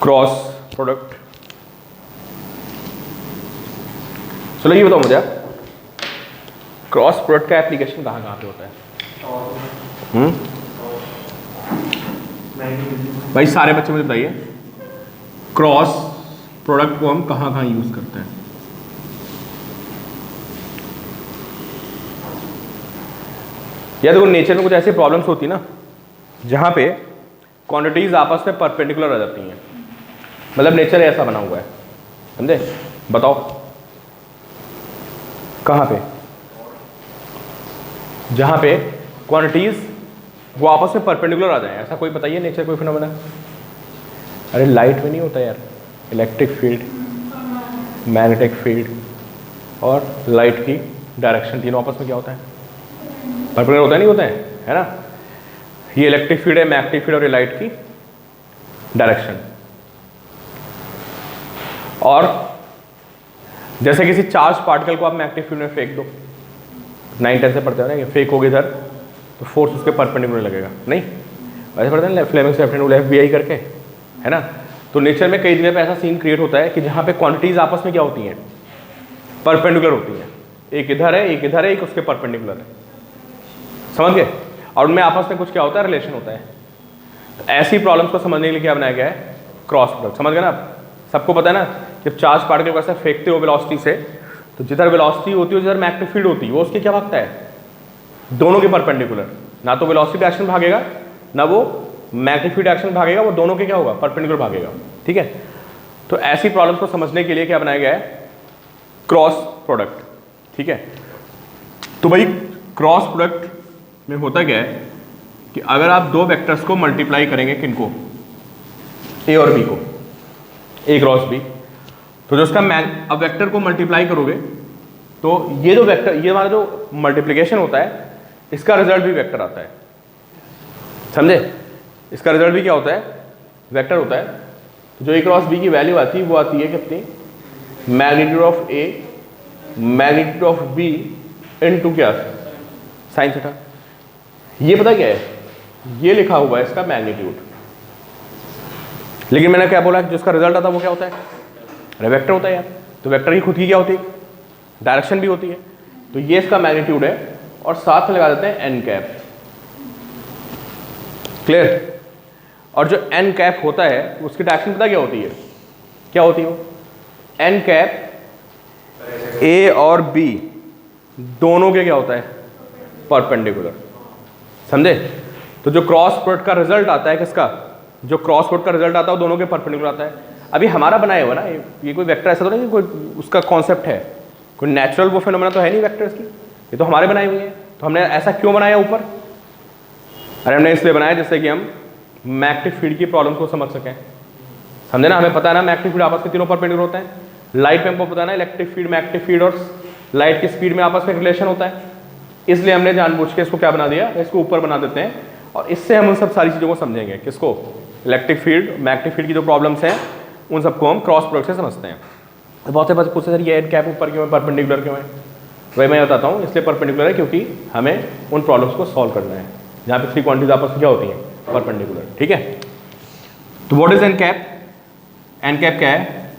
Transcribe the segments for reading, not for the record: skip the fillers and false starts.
Cross product. चलो ये बताओ मुझे, क्रॉस प्रोडक्ट का एप्लीकेशन कहाँ कहाँ पे होता है? भाई सारे बच्चे मुझे बताइए, क्रॉस प्रोडक्ट को हम कहाँ कहाँ यूज करते हैं? या देखो नेचर में कुछ ऐसी प्रॉब्लम्स होती है ना जहाँ पे क्वांटिटीज आपस में परपेंडिकुलर आ जाती हैं, मतलब नेचर ऐसा बना हुआ है, समझे? बताओ कहाँ पे? जहाँ पे क्वांटिटीज वो आपस में परपेंडिकुलर आ जाए, ऐसा कोई बताइए नेचर कोई फिनोमेना। अरे लाइट में नहीं होता यार, इलेक्ट्रिक फील्ड, मैग्नेटिक फील्ड और लाइट की डायरेक्शन तीनों आपस में क्या होता है? परपेंडिकुलर होता है, नहीं होता है ना? ये इलेक्ट्रिक फील्ड है, मैग्नेटिक फील्ड और ये लाइट की डायरेक्शन। और जैसे किसी चार्ज पार्टिकल को आप मैग्नेटिक फील्ड में फेंक दो, 9-10 से पढ़ते हो ना, फेंक होगी इधर तो फोर्स उसके परपेंडिकुलर लगेगा, नहीं वैसे पढ़ते हैं Fleming left hand rule FBI करके, है ना? तो नेचर में कई जगह पे ऐसा सीन क्रिएट होता है कि जहाँ पे क्वांटिटीज आपस में क्या होती हैं? परपेंडिकुलर होती हैं। एक इधर है, एक इधर है, एक उसके परपेंडिकुलर है, समझ गए? और उनमें आपस में कुछ क्या होता है? रिलेशन होता है। तो ऐसी प्रॉब्लम्स को समझने के लिए क्या बनाया गया है? Cross product. समझ गए ना आप? सबको पता है ना, जब चार्ज पार्टिकल को ऐसे फेंकते हो वेलोसिटी से, तो जिधर वेलोसिटी होती है, जिधर मैग्नेटिक फील्ड होती है, वो उसके क्या भागता है? दोनों के परपेंडिकुलर। ना तो वेलोसिटी डायरेक्शन भागेगा, ना वो मैग्नेटिक फील्ड डायरेक्शन भागेगा, वो दोनों के क्या होगा? परपेंडिकुलर भागेगा, ठीक है? तो ऐसी प्रॉब्लम्स को समझने के लिए क्या बनाया गया है? क्रॉस प्रोडक्ट, ठीक है? तो भाई क्रॉस प्रोडक्ट में होता क्या है कि अगर आप दो वेक्टर्स को मल्टीप्लाई करेंगे, किनको? ए और बी को, ए क्रॉस बी, तो जो उसका अब वेक्टर को मल्टीप्लाई करोगे तो ये जो वेक्टर, ये हमारा जो मल्टीप्लिकेशन होता है, इसका रिजल्ट भी वेक्टर आता है, समझे? इसका रिजल्ट भी क्या होता है? वेक्टर होता है। तो जो ए क्रॉस बी की वैल्यू आती है वो आती है कितनी? Magnitude of A magnitude of B into क्या? Sine theta. ये पता क्या है? ये लिखा हुआ है इसका मैग्नीट्यूड, लेकिन मैंने क्या बोला कि जो इसका रिजल्ट आता है वो क्या होता है? अरे वेक्टर होता है यार। तो वेक्टर की खुद की क्या होती है? डायरेक्शन भी होती है। तो ये इसका मैग्नीट्यूड है और साथ में लगा देते हैं एन कैप, क्लियर? और जो एन कैप होता है उसकी डायरेक्शन पता क्या होती है? क्या होती है वो? एन कैप ए और बी दोनों के क्या होता है? परपेंडिकुलर, समझे? तो जो क्रॉस प्रोडक्ट का रिजल्ट आता है किसका? जो क्रॉस प्रोडक्ट का रिजल्ट आता है वो दोनों के परपेंडिकुलर आता है। अभी हमारा बनाया हुआ ना ये कोई वेक्टर ऐसा तो नहीं कि कोई उसका कॉन्सेप्ट है, कोई नेचुरल वो फिनोमेना तो है नहीं वेक्टर्स की, ये तो हमारे बनाए हुए हैं। तो हमने ऐसा क्यों बनाया ऊपर? अरे हमने इसलिए बनाया जिससे कि हम मैग्नेटिक फील्ड की प्रॉब्लम को समझ सकें, समझे ना? हमें पता है ना मैग्नेटिक फील्ड आपस में तीनों परपेंडिकुलर होते हैं। लाइट में हमको पता है ना इलेक्ट्रिक फील्ड, मैग्नेटिक फील्ड और लाइट की स्पीड में आपस में रिलेशन होता है, इसलिए हमने जानबूझ के इसको क्या बना दिया? इसको ऊपर बना देते हैं और इससे हम उन सब सारी चीज़ों को समझेंगे। किसको? इलेक्ट्रिक फील्ड, मैग्नेटिक फील्ड की जो प्रॉब्लम्स हैं उन सबको हम क्रॉस प्रोडक्ट से समझते हैं। तो बहुत से बच्चे पूछते सर ये एन कैप ऊपर क्यों है, परपेंडिकुलर क्यों है? वही मैं बताता हूँ, इसलिए परपेंडिकुलर है क्योंकि हमें उन प्रॉब्लम्स को सॉल्व करना है जहाँ पे थ्री क्वांटिटीज आपस में क्या होती हैं? परपेंडिकुलर, ठीक है? तो what is N cap? N cap क्या है?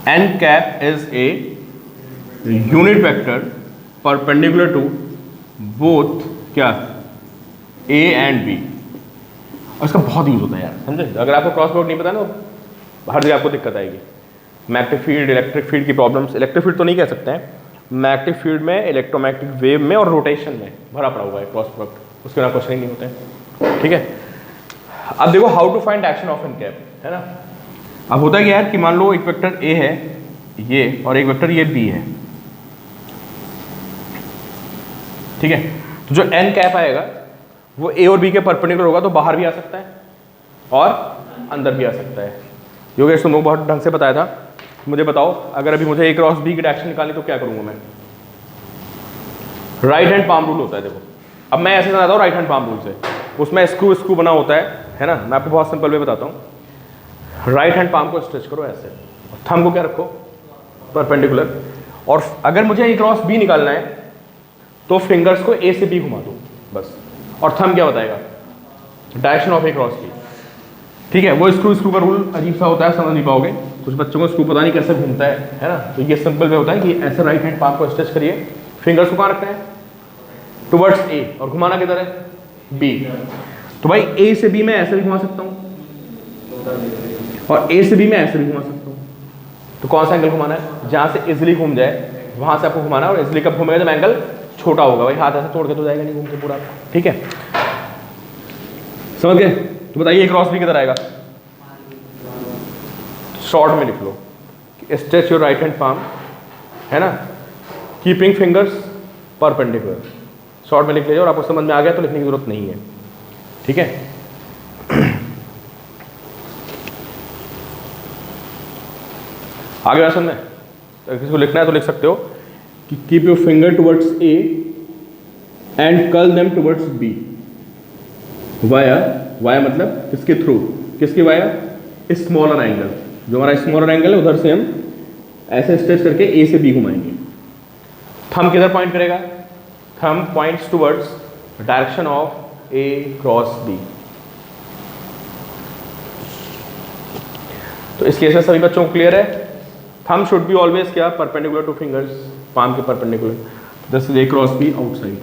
N cap is a unit vector perpendicular to both क्या? A and B. और इसका बहुत यूज होता है यार, समझे? अगर आपको क्रॉस प्रोडक्ट नहीं पता ना, हर जगह आपको दिक्कत आएगी। मैग्नेटिक फील्ड, इलेक्ट्रिक फील्ड की प्रॉब्लम्स, इलेक्ट्रिक फील्ड तो नहीं कह सकते हैं, मैग्नेटिक फील्ड में, इलेक्ट्रोमैग्नेटिक वेव में और रोटेशन में भरा पड़ा हुआ है क्रॉस प्रोडक्ट, उसके बिना क्वेश्चन ही नहीं होते हैं, ठीक है? अब देखो how to find action of n cap, है ना? अब होता क्या है कि मान लो एक वेक्टर ए है ये और एक वेक्टर ये बी है, ठीक है? तो जो एन कैप आएगा वो ए और बी के परपेंडिकुलर होगा, तो बाहर भी आ सकता है और अंदर भी आ सकता है। योगेश तुमको बहुत ढंग से बताया था। मुझे बताओ, अगर अभी मुझे ए क्रॉस बी की डायरेक्शन निकालनी तो क्या करूंगा मैं? राइट हैंड पाम रूल होता है। देखो अब मैं ऐसे बनाता हूँ राइट हैंड पाम रूल से, उसमें स्क्रू बना होता है ना? मैं आपको बहुत सिंपल वे बताता हूँ। राइट हैंड पाम को स्ट्रेच करो ऐसे, थंब को क्या रखो? परपेंडिकुलर। और अगर मुझे ए क्रॉस बी निकालना है तो फिंगर्स को ए से बी घुमा दो बस, और थंब क्या बताएगा? Direction of a cross b. ठीक है, वो स्क्रू का रूल अजीब सा होता है, समझ नहीं पाओगे, कुछ बच्चों को स्क्रू पता नहीं कैसे घूमता है ना। तो ये सिंपल वे होता है कि ऐसे राइट हैंड पाम को स्ट्रेच करिए, फिंगर्स को कहाँ रखते हैं, टुवर्ड्स ए, और घुमाना किधर है, बी। तो भाई ए से बी मैं ऐसे भी घुमा सकता हूँ और ए से बी मैं ऐसे भी घुमा सकता हूँ। तो कौन सा एंगल घुमाना है, जहाँ से इजिली घूम जाए वहां से आपको घुमाना है। और इजिली कब घूमेगा, जब एंगल छोटा होगा। भाई हाथ ऐसे तोड़ के तो जाएगा नहीं घूम के पूरा, ठीक है, समझ गए। तो बताइए क्रॉस बी किधर आएगा, शॉर्ट में लिख लो, stretch your right hand palm, है ना, कीपिंग फिंगर्स परपेंडिकुलर, शॉर्ट में लिख लीजिए। और आपको समझ में आ गया तो लिखने की जरूरत नहीं है, ठीक है। आगे वर्षन में तो किसी को लिखना है तो लिख सकते हो कि keep your finger towards a and curl them towards b via, via मतलब किसके थ्रू, किसके वाया, स्मॉलर एंगल, जो हमारा स्मॉलर एंगल है उधर से हम ऐसे स्ट्रेच करके ए से बी घुमाएंगे। थंब किधर पॉइंट करेगा, thumb points towards direction of a cross b. तो इस केस में सभी बच्चों को क्लियर है, थंब शुड बी ऑलवेज क्या, परपेंडिकुलर टू फिंगर्स, पाम के perpendicular, this is a cross b outside,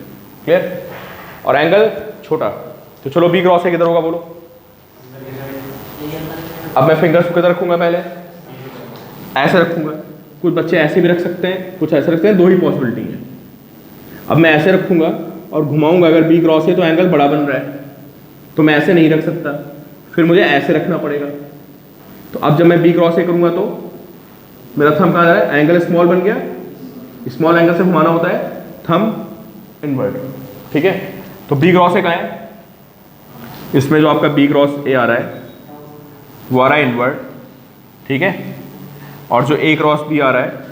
clear. और एंगल छोटा, तो चलो बी क्रॉस ए किधर होगा बोलो। अब मैं फिंगर्स को किधर रखूंगा, पहले ऐसे रखूंगा, कुछ बच्चे ऐसे भी रख सकते हैं, कुछ ऐसे रखते हैं, दो ही पॉसिबिलिटी है। अब मैं ऐसे रखूंगा और घुमाऊंगा, अगर बी क्रॉस है तो एंगल बड़ा बन रहा है, तो मैं ऐसे नहीं रख सकता, फिर मुझे ऐसे रखना पड़ेगा। तो अब जब मैं बी क्रॉस ए करूंगा तो मेरा थंब कहाँ जा रहा है, एंगल स्मॉल बन गया, स्मॉल एंगल से घुमाना होता है, थंब इनवर्ट, ठीक है। तो बी क्रॉस ए कहाँ है, इसमें जो आपका बी क्रॉस ए आ रहा है वो आ रहा है इनवर्ट, ठीक है। और जो ए क्रॉस बी आ रहा है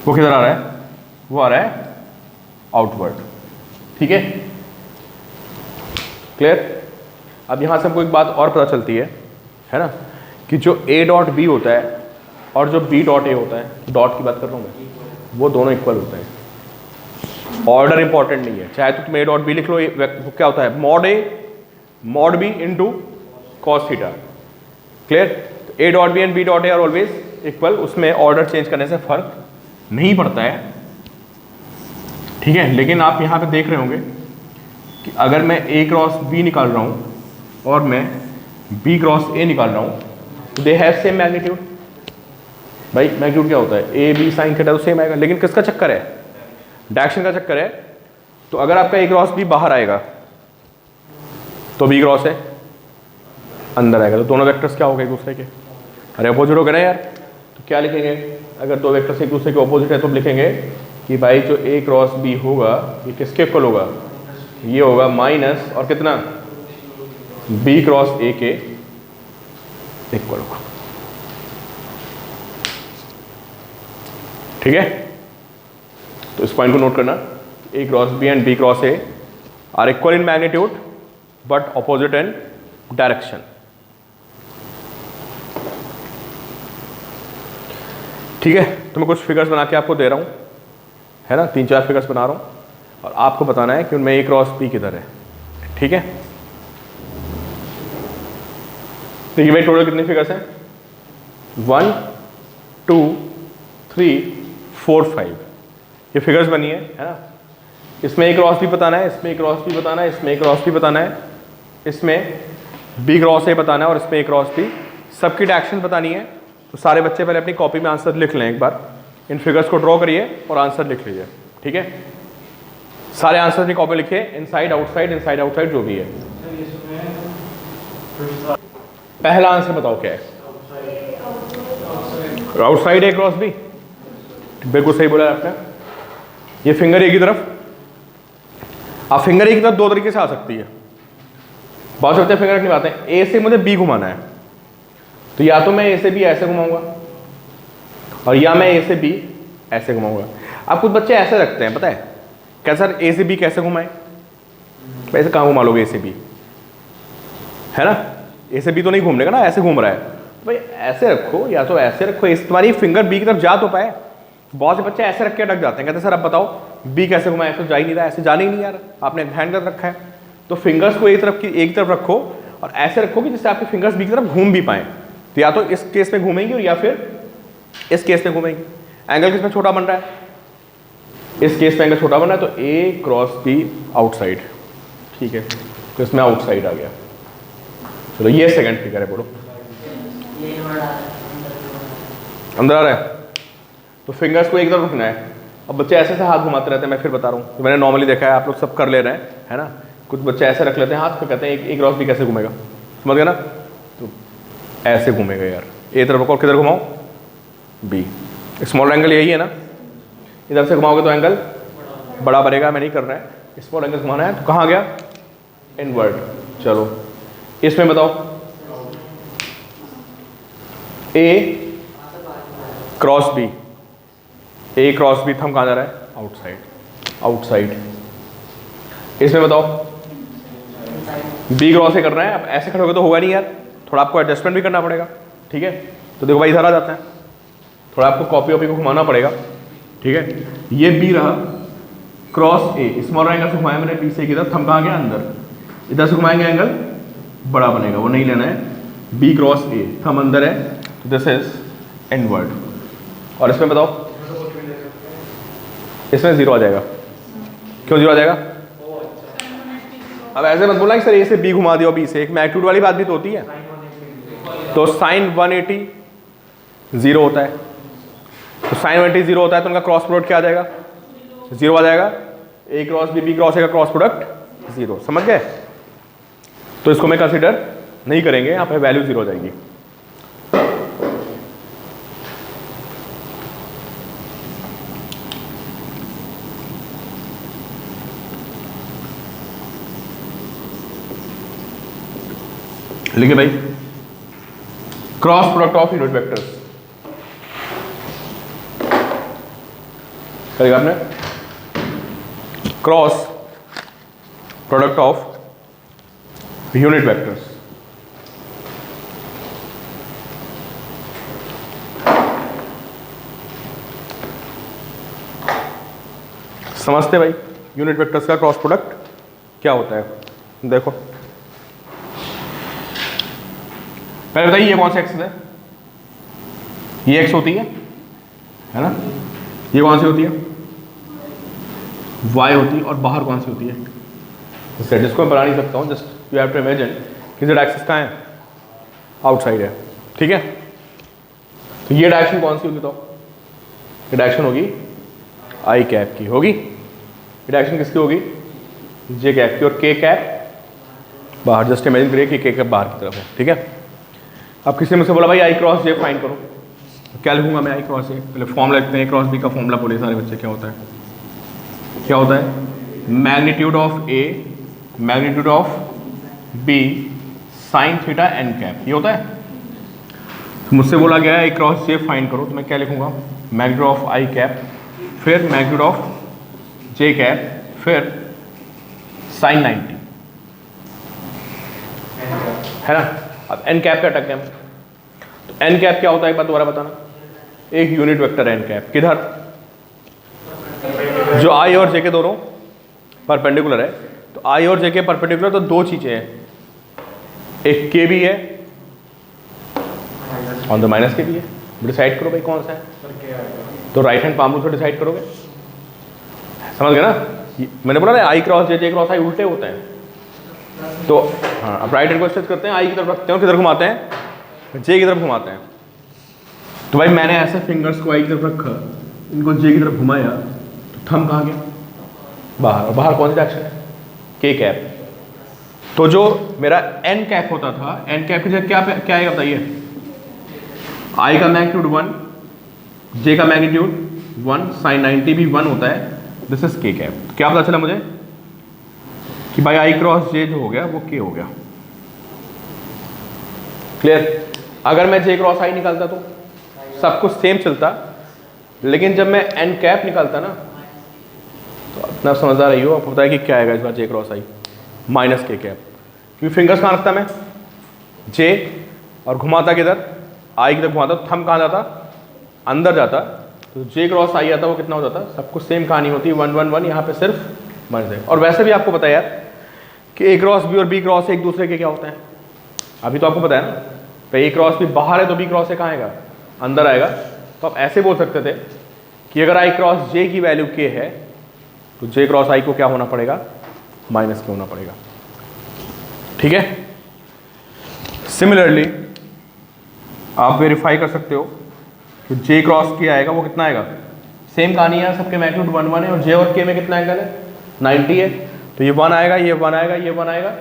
वो किधर आ रहा है, वो आ रहा है आउटवर्ड, ठीक है, क्लियर। अब यहां से हमको एक बात और पता चलती है ना, कि जो ए डॉट बी होता है और जो बी डॉट ए होता है, डॉट की बात कर रहा हूं मैं, वो दोनों इक्वल होते हैं। ऑर्डर इंपॉर्टेंट नहीं है, चाहे तो तुम ए डॉट बी लिख लो, क्या होता है, mod a mod b into cos theta, clear. A dot b and b dot a are always equal, उसमें ऑर्डर चेंज करने से फर्क नहीं पड़ता है, ठीक है। लेकिन आप यहाँ पे देख रहे होंगे कि अगर मैं ए क्रॉस बी निकाल रहा हूँ और मैं बी क्रॉस ए निकाल रहा हूँ, तो दे हैव सेम मैग्नीट्यूड। भाई मैग्नीट्यूड क्या होता है, ए बी साइन थीटा तो सेम आएगा, लेकिन किसका चक्कर है, डायरेक्शन का चक्कर है। तो अगर आपका ए क्रॉस बी बाहर आएगा तो बी क्रॉस ए अंदर आएगा, तो दोनों वेक्टर्स क्या हो गए एक दूसरे के, अरे अपोजिट हो गए ना यार। तो क्या लिखेंगे, अगर दो वेक्टर्स एक दूसरे के अपोजिट है तो लिखेंगे कि भाई जो ए क्रॉस बी होगा ये किसके इक्वल होगा, ये होगा माइनस और कितना, बी क्रॉस ए के इक्वल होगा, ठीक है। तो इस पॉइंट को नोट करना, A cross B and B cross A are equal in magnitude but opposite in direction, ठीक है। तो मैं कुछ फिगर्स बना के आपको दे रहा हूं, है ना, 3-4 फिगर्स बना रहा हूं और आपको बताना है कि उनमें ए क्रॉस बी किधर है, ठीक है। देखिए भाई टोटल कितने फिगर्स हैं, 1 2 3 4 5, ये फिगर्स बनी है ना। इसमें ए क्रॉस बी बताना है, इसमें ए क्रॉस बी बताना है, इसमें ए क्रॉस बी बताना है, इसमें बी क्रॉस ए बताना है और इसमें ए क्रॉस बी, सबकी डायरेक्शन बतानी है। तो सारे बच्चे पहले अपनी कॉपी में आंसर लिख लें, एक बार इन फिगर्स को ड्रॉ करिए और आंसर लिख लीजिए, ठीक है। सारे आंसर अपनी कॉपी लिखिए, इनसाइड आउटसाइड जो भी है। पहला आंसर बताओ क्या है, आउटसाइड ए क्रॉस बी, बिल्कुल सही बोला आपने। ये फिंगर ए की तरफ, अब फिंगर ए की तरफ दो तरीके से आ सकती है, बहुत से बच्चे फिंगर नहीं पाते हैं। ए से मुझे बी घुमाना है, तो या तो मैं ए से बी ऐसे घुमाऊंगा और या मैं ए से बी ऐसे घुमाऊंगा। अब कुछ बच्चे ऐसे रखते हैं, पता है क्या सर, ए से बी कैसे घुमाएं, ऐसे कहाँ घुमा लोगे ए से बी, है ना, ए से बी तो नहीं घूमने का ना, ऐसे घूम रहा है, तो भाई ऐसे रखो या तो ऐसे रखो, इस तुम्हारी फिंगर बी की तरफ जा तो पाए। बहुत से बच्चे ऐसे रख के अटक जाते हैं, कहते हैं सर अब बताओ बी कैसे घुमाए, तो जा ही नहीं रहा, ऐसे जाने ही नहीं यार, आपने हैंड कर रखा है। तो फिंगर्स को एक तरफ रखो और ऐसे रखोगे जिससे आपके फिंगर्स बी की तरफ घूम भी पाए। तो या तो इस केस में घूमेंगे और या फिर इस केस में घूमेंगे। एंगल किसमें छोटा बन रहा है, इस केस में एंगल छोटा बन रहा है, तो ए क्रॉस बी आउटसाइड, ठीक है, तो इसमें आउटसाइड आ गया। चलो ये सेकंड फिगर है, बोलो अंदर आ रहा है। तो फिंगर्स को एक तरफ रखना है। अब बच्चे ऐसे हाथ घुमाते रहते हैं, मैं फिर बता रहा हूँ, तो मैंने नॉर्मली देखा है, आप लोग सब कर ले रहे हैं, है ना। कुछ बच्चे ऐसे रख लेते हैं हाथ, फिर कहते हैं एक क्रॉस बी कैसे घूमेगा, समझ गया ना। तो ऐसे घूमेगा यार, ए तरफ रखो, किधर घुमाओ, बी। स्मॉल एंगल यही है ना, इधर से घुमाओगे तो एंगल बड़ा बनेगा, मैं नहीं कर रहा है, स्मॉल एंगल घुमाना है। तो कहाँ गया, इनवर्ड। चलो इसमें बताओ, ए क्रॉस बी, ए क्रॉस बी, थंब कहाँ जा रहा है, आउटसाइड, आउटसाइड। इसमें बताओ, बी क्रॉस से कर रहे हैं। अब ऐसे खड़े होगे तो होगा नहीं यार, थोड़ा आपको एडजस्टमेंट भी करना पड़ेगा, ठीक है। तो देखो भाई इधर आ जाते हैं, थोड़ा आपको कॉपी वॉपी को घुमाना पड़ेगा, ठीक है। ये बी रहा, क्रॉस ए, स्मॉल एंगल से घुमाया मैंने बी से की तरफ, थंब कहाँ गया, अंदर। इधर से घुमाएंगे एंगल बड़ा बनेगा, वो नहीं लेना है। बी क्रॉस ए, थंब अंदर है, तो दिस इज इनवर्ड। और इसमें बताओ, इसमें जीरो आ जाएगा। क्यों जीरो आ जाएगा, अब ऐसे मत बोलना कि सर ए से बी घुमा दिया, बी से, एक मैग्नीट्यूड वाली बात भी तो होती है। तो साइन 180 जीरो होता है, तो साइन 180 जीरो होता है, तो उनका क्रॉस प्रोडक्ट क्या आ जाएगा, जीरो आ जाएगा। A cross B, B cross A का क्रॉस प्रोडक्ट जीरो, समझ गए। तो इसको मैं कंसीडर नहीं करेंगे, यहाँ पे वैल्यू जीरो हो जाएगी। लिखिए भाई, cross product of unit vectors करेगा आपने, cross product of unit vectors. समझते भाई, यूनिट वेक्टर्स का क्रॉस प्रोडक्ट क्या होता है। देखो पहले बताइए, ये कौन सा एक्सिस है, ये एक्स होती है ना, ये कौन सी होती है, वाई होती है, और बाहर कौन सी होती है, जिसको मैं बना नहीं सकता हूँ, just you have to imagine कि जेड एक्सिस कहाँ है, आउटसाइड है, ठीक है। तो ये डायरेक्शन कौन सी होगी, तो ये डायरेक्शन होगी आई कैप की, होगी। ये डायरेक्शन किसकी होगी, जे कैप की, और के कैप बाहर, जस्ट इमेजिन करिए कि के कैप बाहर की तरफ है, ठीक है। अब किसी ने मुझसे बोला भाई आई क्रॉस जे फाइंड करो, तो क्या लिखूंगा मैं, आई क्रॉस जे, पहले फॉर्मूला लिखते हैं, क्रॉस बी का फॉर्मूला बोले सारे बच्चे, क्या होता है, क्या होता है, magnitude of A, magnitude of b, sine theta n cap, ये होता है। तो मुझसे बोला गया है आई क्रॉस जे फाइंड करो, तो मैं क्या लिखूंगा, मैग्नीट्यूड ऑफ आई कैप, फिर मैग्नीट्यूड ऑफ जे कैप, फिर साइन 90, है ना। अब एन कैप पे अटक गया, तो एन कैप क्या होता है एक बार दोबारा बताना, एक यूनिट वेक्टर एन कैप, किधर, जो आई और जे के दोनों परपेंडिकुलर है। तो आई और जे के परपेंडिकुलर, तो दो चीजें हैं, एक के भी है ऑन द माइनस के भी है, डिसाइड करो भाई कौन सा है, तो राइट हैंड पाम रूल से डिसाइड करोगे, समझ गए ना। मैंने बोला ना आई क्रॉस जे, जे क्रॉस आई उल्टे होते हैं। तो हाँ, अब राइट हैंड को स्ट्रेच करते हैं, आई की तरफ रखते हैं, किधर घुमाते हैं, जे की तरफ घुमाते हैं। तो भाई मैंने ऐसे फिंगर्स को आई की तरफ रखा, इनको जे की तरफ घुमाया, तो थंब कहाँ गया, बाहर, और बाहर कौन सी डायरेक्शन है, के कैप। तो जो मेरा एन कैप होता था, एन कैप की जगह क्या आएगा बताइए, आई का मैग्नीट्यूड 1, जे का मैग्नीट्यूड 1, साइन 90 भी 1 होता है, दिस इज के कैप। क्या पता चला मुझे कि भाई आई क्रॉस जे जो हो गया वो के हो गया, क्लियर। अगर मैं जे क्रॉस आई निकालता तो सब कुछ सेम चलता, लेकिन जब मैं एन कैप निकालता ना, तो इतना समझदार रही हो, आपको पता है कि क्या आएगा इस बार, जे क्रॉस आई माइनस के कैप, क्योंकि फिंगर्स कहाँ रखता मैं, जे, और घुमाता किधर, आई की तरफ घुमाता, तो थंब कहाँ जाता, अंदर जाता, तो जे क्रॉस आई आता वो कितना हो जाता, सब कुछ सेम कहानी होती है, 1 1 1, यहाँ पे सिर्फ माइनस है। और वैसे भी आपको पता है यार कि ए क्रॉस बी और बी क्रॉस एक दूसरे के क्या होते हैं, अभी तो आपको पता है ना, तो ए क्रॉस बी बाहर है तो बी क्रॉस ए कहाँ आएगा, अंदर आएगा। तो आप ऐसे बोल सकते थे कि अगर आई क्रॉस जे की वैल्यू के है तो जे क्रॉस आई को क्या होना पड़ेगा, माइनस के होना पड़ेगा। ठीक है। सिमिलरली आप वेरीफाई कर सकते हो कि जे क्रॉस के आएगा वो कितना आएगा, सेम कहानी है, सबके मैग्नीट्यूड 1 1 है और जे और के में कितना एंगल है, 90 है। तो ये 1 आएगा, ये 1 आएगा, ये 1 आएगा।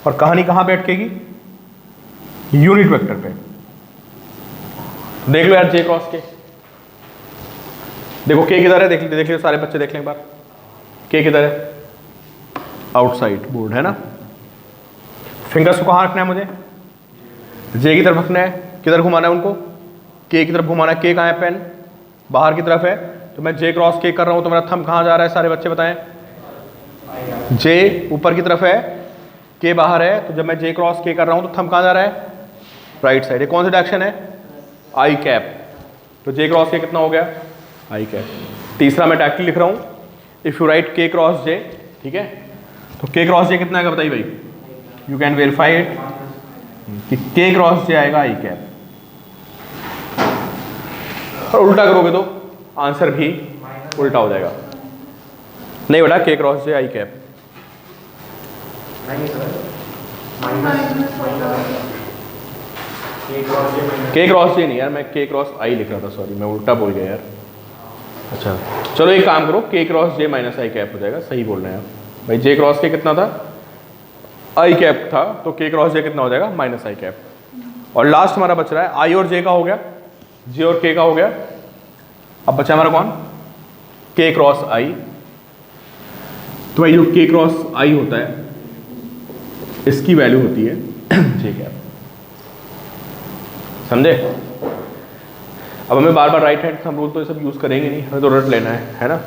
और कहानी कहां पे अटकेगी, यूनिट वेक्टर पे। देख लो यार जे क्रॉस के, देखो के किधर है, देख लो सारे बच्चे देख लें एक बार, के किधर है, आउटसाइड बोर्ड है ना। फिंगर्स को कहां रखना है मुझे, जे की तरफ रखना है। किधर घुमाना है उनको, के की तरफ घुमाना है। के कहां है, पेन बाहर की तरफ है, तो मैं जे क्रॉस के कर रहा हूं तो मेरा थंब कहां जा रहा है, सारे बच्चे बताएं। जे ऊपर की तरफ है, के बाहर है, तो जब मैं जे क्रॉस के कर रहा हूं तो थंब कहां जा रहा है, राइट साइड। ये कौन सा डायरेक्शन है, आई कैप। तो जे क्रॉस के कितना हो गया, आई कैप। तीसरा मैं डायरेक्टली लिख रहा हूं, इफ यू राइट के क्रॉस जे, ठीक है, तो के क्रॉस जे कितना आएगा बताइए भाई, यू कैन वेरीफाई इट कि के क्रॉस जे आएगा आई कैप। और उल्टा करोगे तो आंसर भी उल्टा हो जाएगा। नहीं बेटा, के क्रॉस जे आई कैप। के क्रॉस जे नहीं यार, मैं के क्रॉस आई लिख रहा था, सॉरी मैं उल्टा बोल गया यार। अच्छा चलो एक काम करो, के क्रॉस जे माइनस आई कैप हो जाएगा, सही बोल रहे हैं आप भाई। जे क्रॉस के कितना था, आई कैप था, तो के क्रॉस जे कितना हो जाएगा, माइनस आई कैप। और लास्ट हमारा बच रहा है आई और जे का हो गया, जे और के का हो गया। अब बचा हमारा कौन, के क्रॉस आई। तो भाई जो के क्रॉस आई होता है इसकी वैल्यू होती है जे कैप, समझे। अब हमें बार बार राइट हैंड थंब रूल तो ये सब यूज़ करेंगे नहीं, हमें तो रट लेना है ना।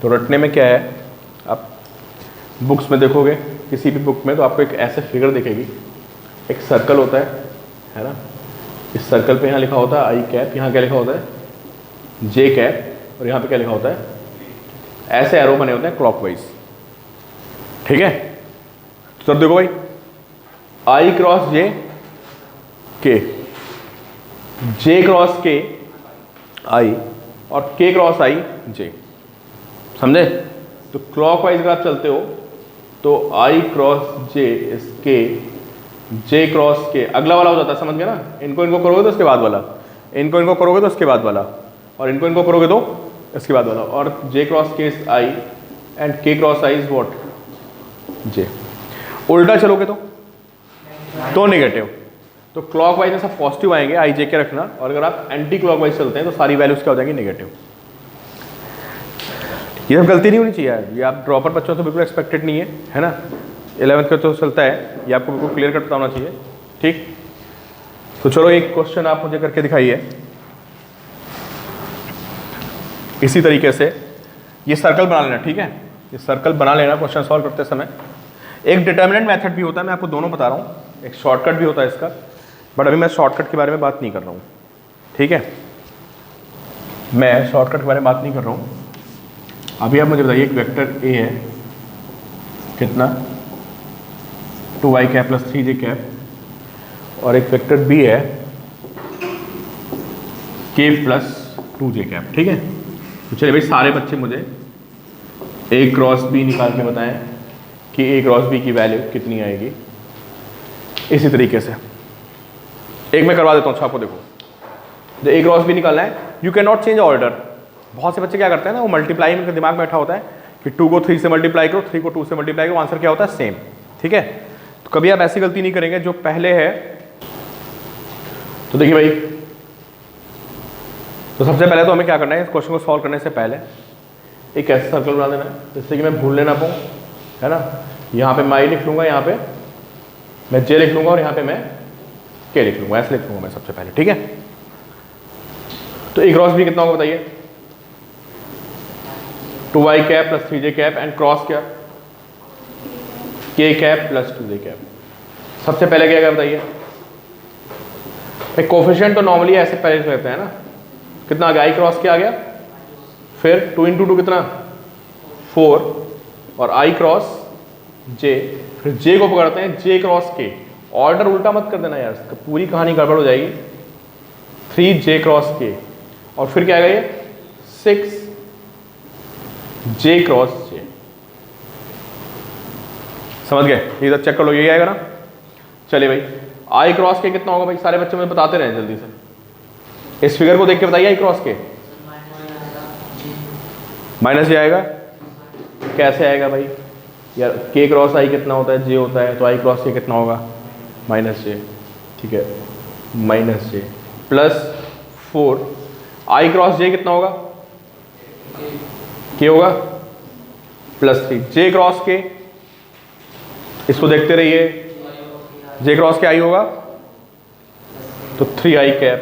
तो रटने में क्या है, आप बुक्स में देखोगे किसी भी बुक में तो आपको एक ऐसे फिगर दिखेगी, एक सर्कल होता है ना। इस सर्कल पे यहाँ लिखा होता है आई कैप, यहाँ क्या लिखा होता है जे कैप, और यहाँ पे क्या लिखा होता है, ऐसे एरो बने होते हैं क्लॉकवाइज। ठीक है, तो तब देखो भाई आई क्रॉस जे के, जे क्रॉस के आई और के क्रॉस आई जे, समझे। तो क्लॉकवाइज अगर आप चलते हो तो आई क्रॉस जे इसके, जे क्रॉस के अगला वाला हो जाता है, समझ गए ना। इनको करोगे तो उसके बाद वाला, इनको करोगे तो उसके बाद वाला, और इनको करोगे तो इसके बाद वाला। और जे क्रॉस के इज आई एंड के क्रॉस आई इज व्हाट, जे। उल्टा चलोगे तो नेगेटिव। तो क्लॉकवाइज में सब पॉजिटिव आएंगे, आई जे के रखना, और अगर आप एंटी क्लॉकवाइज चलते हैं तो सारी वैल्यूज क्या हो जाएंगी, नेगेटिव। ये सब गलती नहीं होनी चाहिए यार, ये आप ड्रॉपर बच्चों से बिल्कुल एक्सपेक्टेड नहीं है ना। 11th का तो चलता है, ये आपको बिल्कुल क्लियर कट पता होना चाहिए। ठीक, तो चलो एक क्वेश्चन आप मुझे करके दिखाइए। इसी तरीके से ये सर्कल बना लेना, ठीक है, ये सर्कल बना लेना क्वेश्चन सॉल्व करते समय। एक डिटर्मिनेंट मेथड भी होता है, मैं आपको दोनों बता रहा हूँ, एक शॉर्टकट भी होता है इसका, बट अभी मैं शॉर्टकट के बारे में बात नहीं कर रहा हूँ। ठीक है, मैं शॉर्टकट के बारे में बात नहीं कर रहा हूँ। अभी आप मुझे बताइए, एक वेक्टर ए है कितना, 2y cap plus 3j cap, और एक वेक्टर बी है k प्लस 2j कैप। ठीक है, तो चलिए भाई सारे बच्चे मुझे a क्रॉस b निकाल के बताएं कि a क्रॉस b की वैल्यू कितनी आएगी। इसी तरीके से एक मैं करवा देता हूँ आपको, देखो जो a क्रॉस b निकालना है, you can not change order. बहुत से बच्चे क्या करते हैं ना, वो मल्टीप्लाई में दिमाग में बैठा होता है कि 2 को 3 से मल्टीप्लाई करो, 3 को 2 से मल्टीप्लाई करो, आंसर क्या होता है, सेम। ठीक है, तो कभी आप ऐसी गलती नहीं करेंगे। जो पहले है, तो देखिए भाई, तो सबसे पहले तो हमें क्या करना है, इस क्वेश्चन को सॉल्व करने से पहले एक ऐसा सर्कल बना देना है जिससे कि मैं भूल लेना पाऊँ, है ना। यहाँ पे मैं आई लिख लूँगा, यहाँ पे मैं जे लिख लूँगा, और यहाँ पे मैं के लिख लूँगा, ऐसे लिख लूँगा मैं सबसे पहले। ठीक है, तो ए क्रॉस बी कितना होगा बताइए, 2y cap plus 3j cap and cross क्या, k cap plus 2j cap. सबसे पहले क्या बताइए, कोफिशिएंट तो नॉर्मली ऐसे पहले रहते हैं ना, कितना आ गया, आई क्रॉस क्या आ गया, फिर 2 × 2 कितना 4, और आई क्रॉस जे, फिर जे को पकड़ते हैं, जे क्रॉस के, ऑर्डर उल्टा मत कर देना यार, पूरी कहानी गड़बड़ हो जाएगी। 3j क्रॉस k और फिर क्या आएगा ये 6j क्रॉस j। समझ गए? इधर चेक कर लो, यही आएगा ना। चलिए भाई i क्रॉस k कितना होगा भाई, सारे बच्चे मुझे बताते रहे जल्दी से, इस फिगर को देख के बताइए। i cross k minus j आएगा। कैसे आएगा भाई यार, k क्रॉस i कितना होता है, j होता है, तो i क्रॉस k कितना होगा माइनस j। ठीक है, minus j plus 4 i cross j कितना होगा, k होगा प्लस 3 j क्रॉस k, इसको देखते रहिए, j क्रॉस k i होगा तो 3i कैप।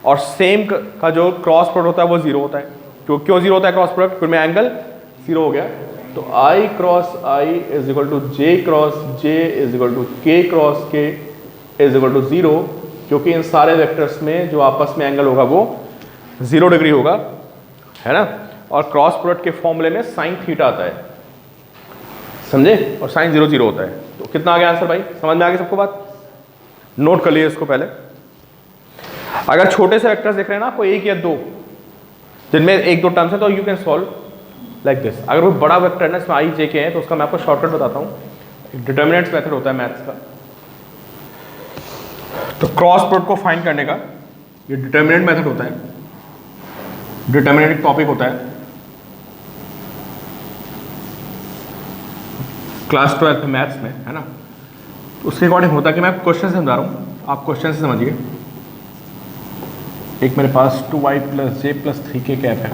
और सेम का जो क्रॉस प्रोडक्ट होता है वो जीरो होता है। क्यों जीरो होता है क्रॉस प्रोडक्ट, फिर में एंगल जीरो हो गया। तो i cross i is equal to j cross j is equal to k cross k is equal to 0, क्योंकि इन सारे वेक्टर्स में जो आपस में एंगल होगा वो 0 डिग्री होगा, है ना। और क्रॉस प्रोडक्ट के फॉर्मूले में साइन थीटा आता है, समझे, और साइन 0 0 होता है। तो कितना आ गया आंसर भाई, समझ में आ गई सबको बात? नोट कर लिए इसको पहले। अगर छोटे से वेक्टर्स देख रहे हैं ना आपको, एक या दो जिनमें एक दो टर्म्स है, तो you can solve like this. अगर वो बड़ा वेक्टर है ना, इसमें i j के हैं, तो उसका मैं आपको शॉर्टकट बताता हूँ। एक डिटर्मिनेंट्स मेथड होता है मैथ्स का, तो क्रॉस प्रोडक्ट को फाइंड करने का ये डिटर्मिनेंट मेथड होता है। डिटर्मिनेंट एक टॉपिक होता है क्लास 12 में मैथ्स में, है ना। उसके अकॉर्डिंग होता है कि मैं क्वेश्चन से समझा रहा हूँ, आप क्वेश्चन से समझिए। एक मेरे पास 2i plus j plus 3k cap है,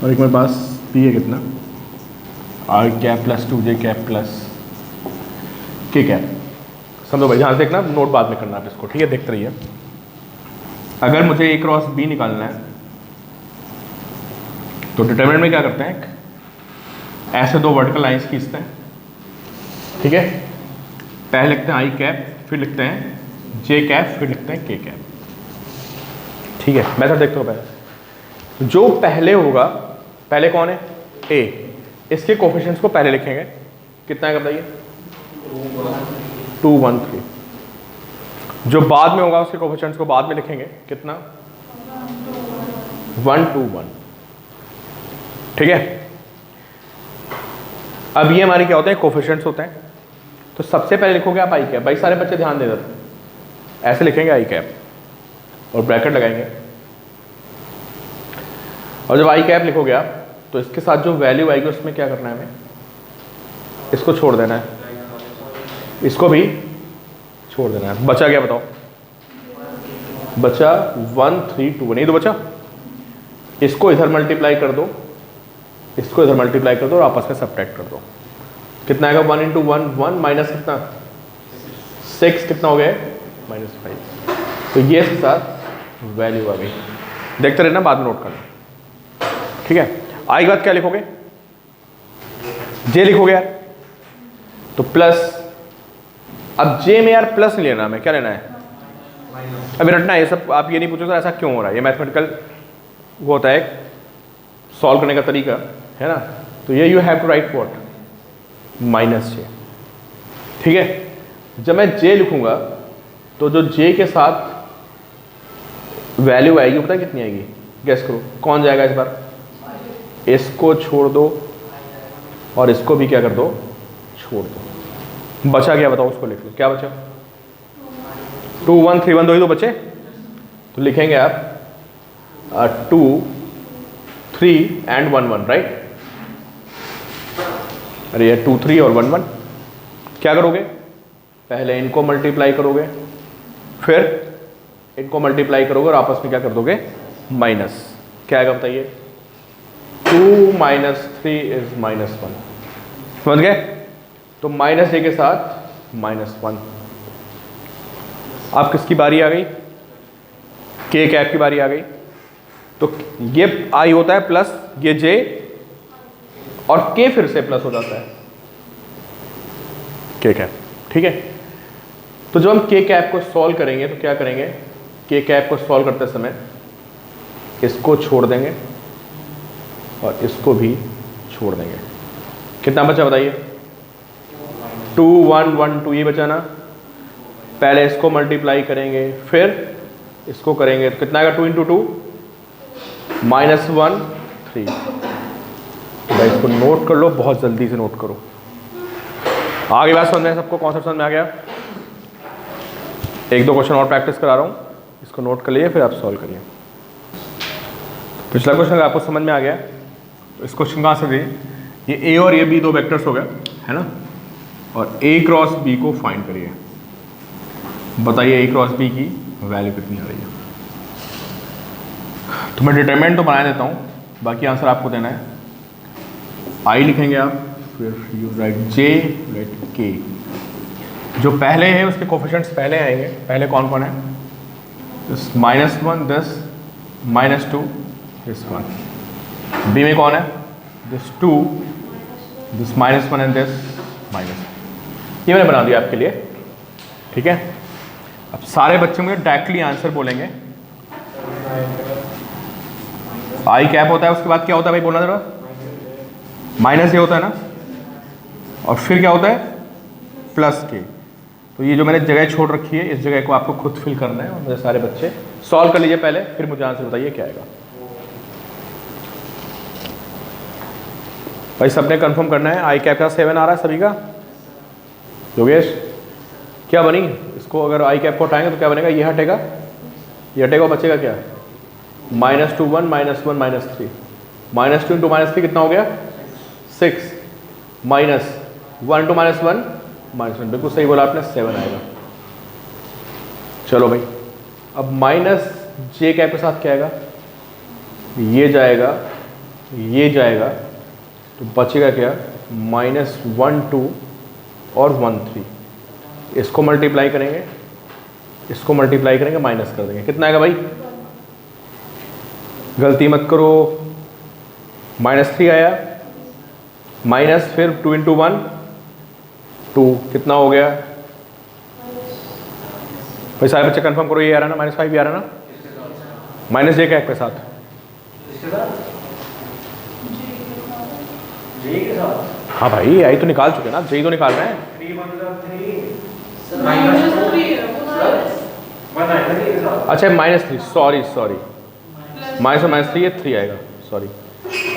और एक मेरे पास p है कितना i cap plus 2j cap plus k cap. समझो भाई, ध्यान से देखना, नोट बाद में करना आप इसको, ठीक है, देखते रहिए। अगर मुझे a क्रॉस b निकालना है तो डिटरमिनेंट में क्या करते हैं, ऐसे दो वर्टिकल लाइंस खींचते हैं, ठीक है। पहले लिखते हैं i कैप, फिर लिखते हैं j कैप, फिर लिखते हैं k कैप, ठीक है। मेथड देखते हो पहले, जो पहले होगा, पहले कौन है a, इसके कोफिशिएंट्स को पहले लिखेंगे। कितना है बताइए 2 1 3। जो बाद में होगा उसके कोफिशिएंट्स को बाद में लिखेंगे। कितना 1 2 1, ठीक है। अब ये हमारे क्या होते हैं, कोफिशिएंट्स होते हैं। तो सबसे पहले लिखोगे आप i कैप। भाई सारे बच्चे ध्यान दे देते, ऐसे लिखेंगे i कैप और ब्रैकेट लगाएंगे। और जब i कैप लिखोगे आप, तो इसके साथ जो वैल्यू आएगी उसमें क्या करना है हमें, इसको छोड़ देना है, इसको भी छोड़ देना है। बचा क्या बताओ, बचा 1 3 2 नहीं तो बचा, इसको इधर मल्टीप्लाई कर दो, इसको इधर मल्टीप्लाई कर दो और आपस में सब्ट्रैक्ट कर दो। कितना आएगा 1 इंटू 1 1 माइनस कितना 6, कितना हो गया -5। तो ये इसके साथ वैल्यू आ गई। देखते रहना, बाद में नोट करना, ठीक है। आई के बाद क्या लिखोगे, जे लिखोगे यार, तो प्लस। अब जे में यार प्लस नहीं लेना, हमें क्या लेना है, अभी रटना है ये सब। आप ये नहीं पूछो ऐसा क्यों हो रहा है, ये मैथमेटिकल वो होता है सॉल्व करने का तरीका, है ना। तो ये you have to write what -j, ठीक है। जब मैं j लिखूंगा तो जो j के साथ वैल्यू आएगी पता है कितनी आएगी, गेस करो कौन जाएगा इस बार। इसको छोड़ दो और इसको भी क्या कर दो, छोड़ दो। बचा क्या बताओ, उसको लिख लो, क्या बचा 2 1 3 1, दो ही तो बचे। तो लिखेंगे आप 2 3 एंड 1 1, राइट। अरे ये 2 3 और 1 1, क्या करोगे, पहले इनको मल्टीप्लाई करोगे, फिर इनको मल्टीप्लाई करोगे और आपस में क्या कर दोगे, माइनस। क्या आएगा बताइए, 2 - 3 इज -1। समझ गए। तो -j के साथ -1। अब किसकी बारी आ गई, k कैप की बारी आ गई। तो ये i होता है प्लस, ये j और k फिर से प्लस हो जाता है, k कैप, ठीक है। तो जब हम k कैप को सॉल्व करेंगे तो क्या करेंगे, k कैप को सॉल्व करते समय इसको छोड़ देंगे और इसको भी छोड़ देंगे। कितना बचा बताइए, 2 1 1 2, ये बचा ना। पहले इसको मल्टीप्लाई करेंगे फिर इसको करेंगे तो कितना आएगा 2 × 2 -1 3। भाई इसको नोट कर लो, बहुत जल्दी से नोट करो। आगे बात समझ में सबको, कॉन्सेप्ट समझ में आ गया? एक दो क्वेश्चन और प्रैक्टिस करा रहा हूँ, इसको नोट कर लिए फिर आप सॉल्व करिए। पिछला क्वेश्चन आपको समझ में आ गया, तो इस क्वेश्चन का आंसर दिए ये ए और ये बी दो वेक्टर्स हो गए है ना, और ए क्रॉस बी को फाइंड करिए। बताइए ए क्रॉस बी की वैल्यू कितनी आ रही है। तो मैं डिटरमिनेंट तो बना देता हूँ, बाकी आंसर आपको देना है। आई लिखेंगे आप, फिर यू राइट जे, राइट के। जो पहले है उसके कोफिशिएंट्स पहले आएंगे। पहले कौन कौन है? This -1, this -2, this 1। बी में कौन है? This 2, this -1 and this -1। ये मैंने बना दिया आपके लिए, ठीक है। अब सारे बच्चे मुझे डायरेक्टली आंसर बोलेंगे। आई कैप होता है, उसके बाद क्या होता है भाई, बोलना जरा। माइनस ये होता है ना, और फिर क्या होता है? प्लस के। तो ये जो मैंने जगह छोड़ रखी है, इस जगह को आपको खुद फिल करना है, और मेरे सारे बच्चे सॉल्व कर लीजिए पहले, फिर मुझे आंसर बताइए क्या आएगा। भाई सबने कंफर्म करना है। आई कैप का 7 आ रहा है सभी का? योगेश क्या बनी? इसको अगर आई कैप को हटाएंगे तो क्या बनेगा? ये हटेगा, ये हटेगा, बचेगा क्या? -2 1 -1 -3। -2 × -3 कितना हो गया? 6 -1 × -1 -1। बिल्कुल सही बोला आपने, 7 आएगा। चलो भाई, अब माइनस जे कैप के साथ क्या आएगा? ये जाएगा, ये जाएगा, तो बचेगा क्या? -1 2 और 1 3। इसको मल्टीप्लाई करेंगे, इसको मल्टीप्लाई करेंगे, माइनस कर देंगे, कितना आएगा भाई? गलती मत करो, -3 आया, माइनस फिर 2 × 1 2, कितना हो गया भाई? सारे बच्चे कंफर्म करो, ये आ रहा है ना? -5 भी आ रहा है ना? माइनस जे कैप के साथ। हाँ भाई, आई तो निकाल चुके ना, जे तो निकाल रहे हैं। अच्छा -3, सॉरी -3, ये 3 आएगा, सॉरी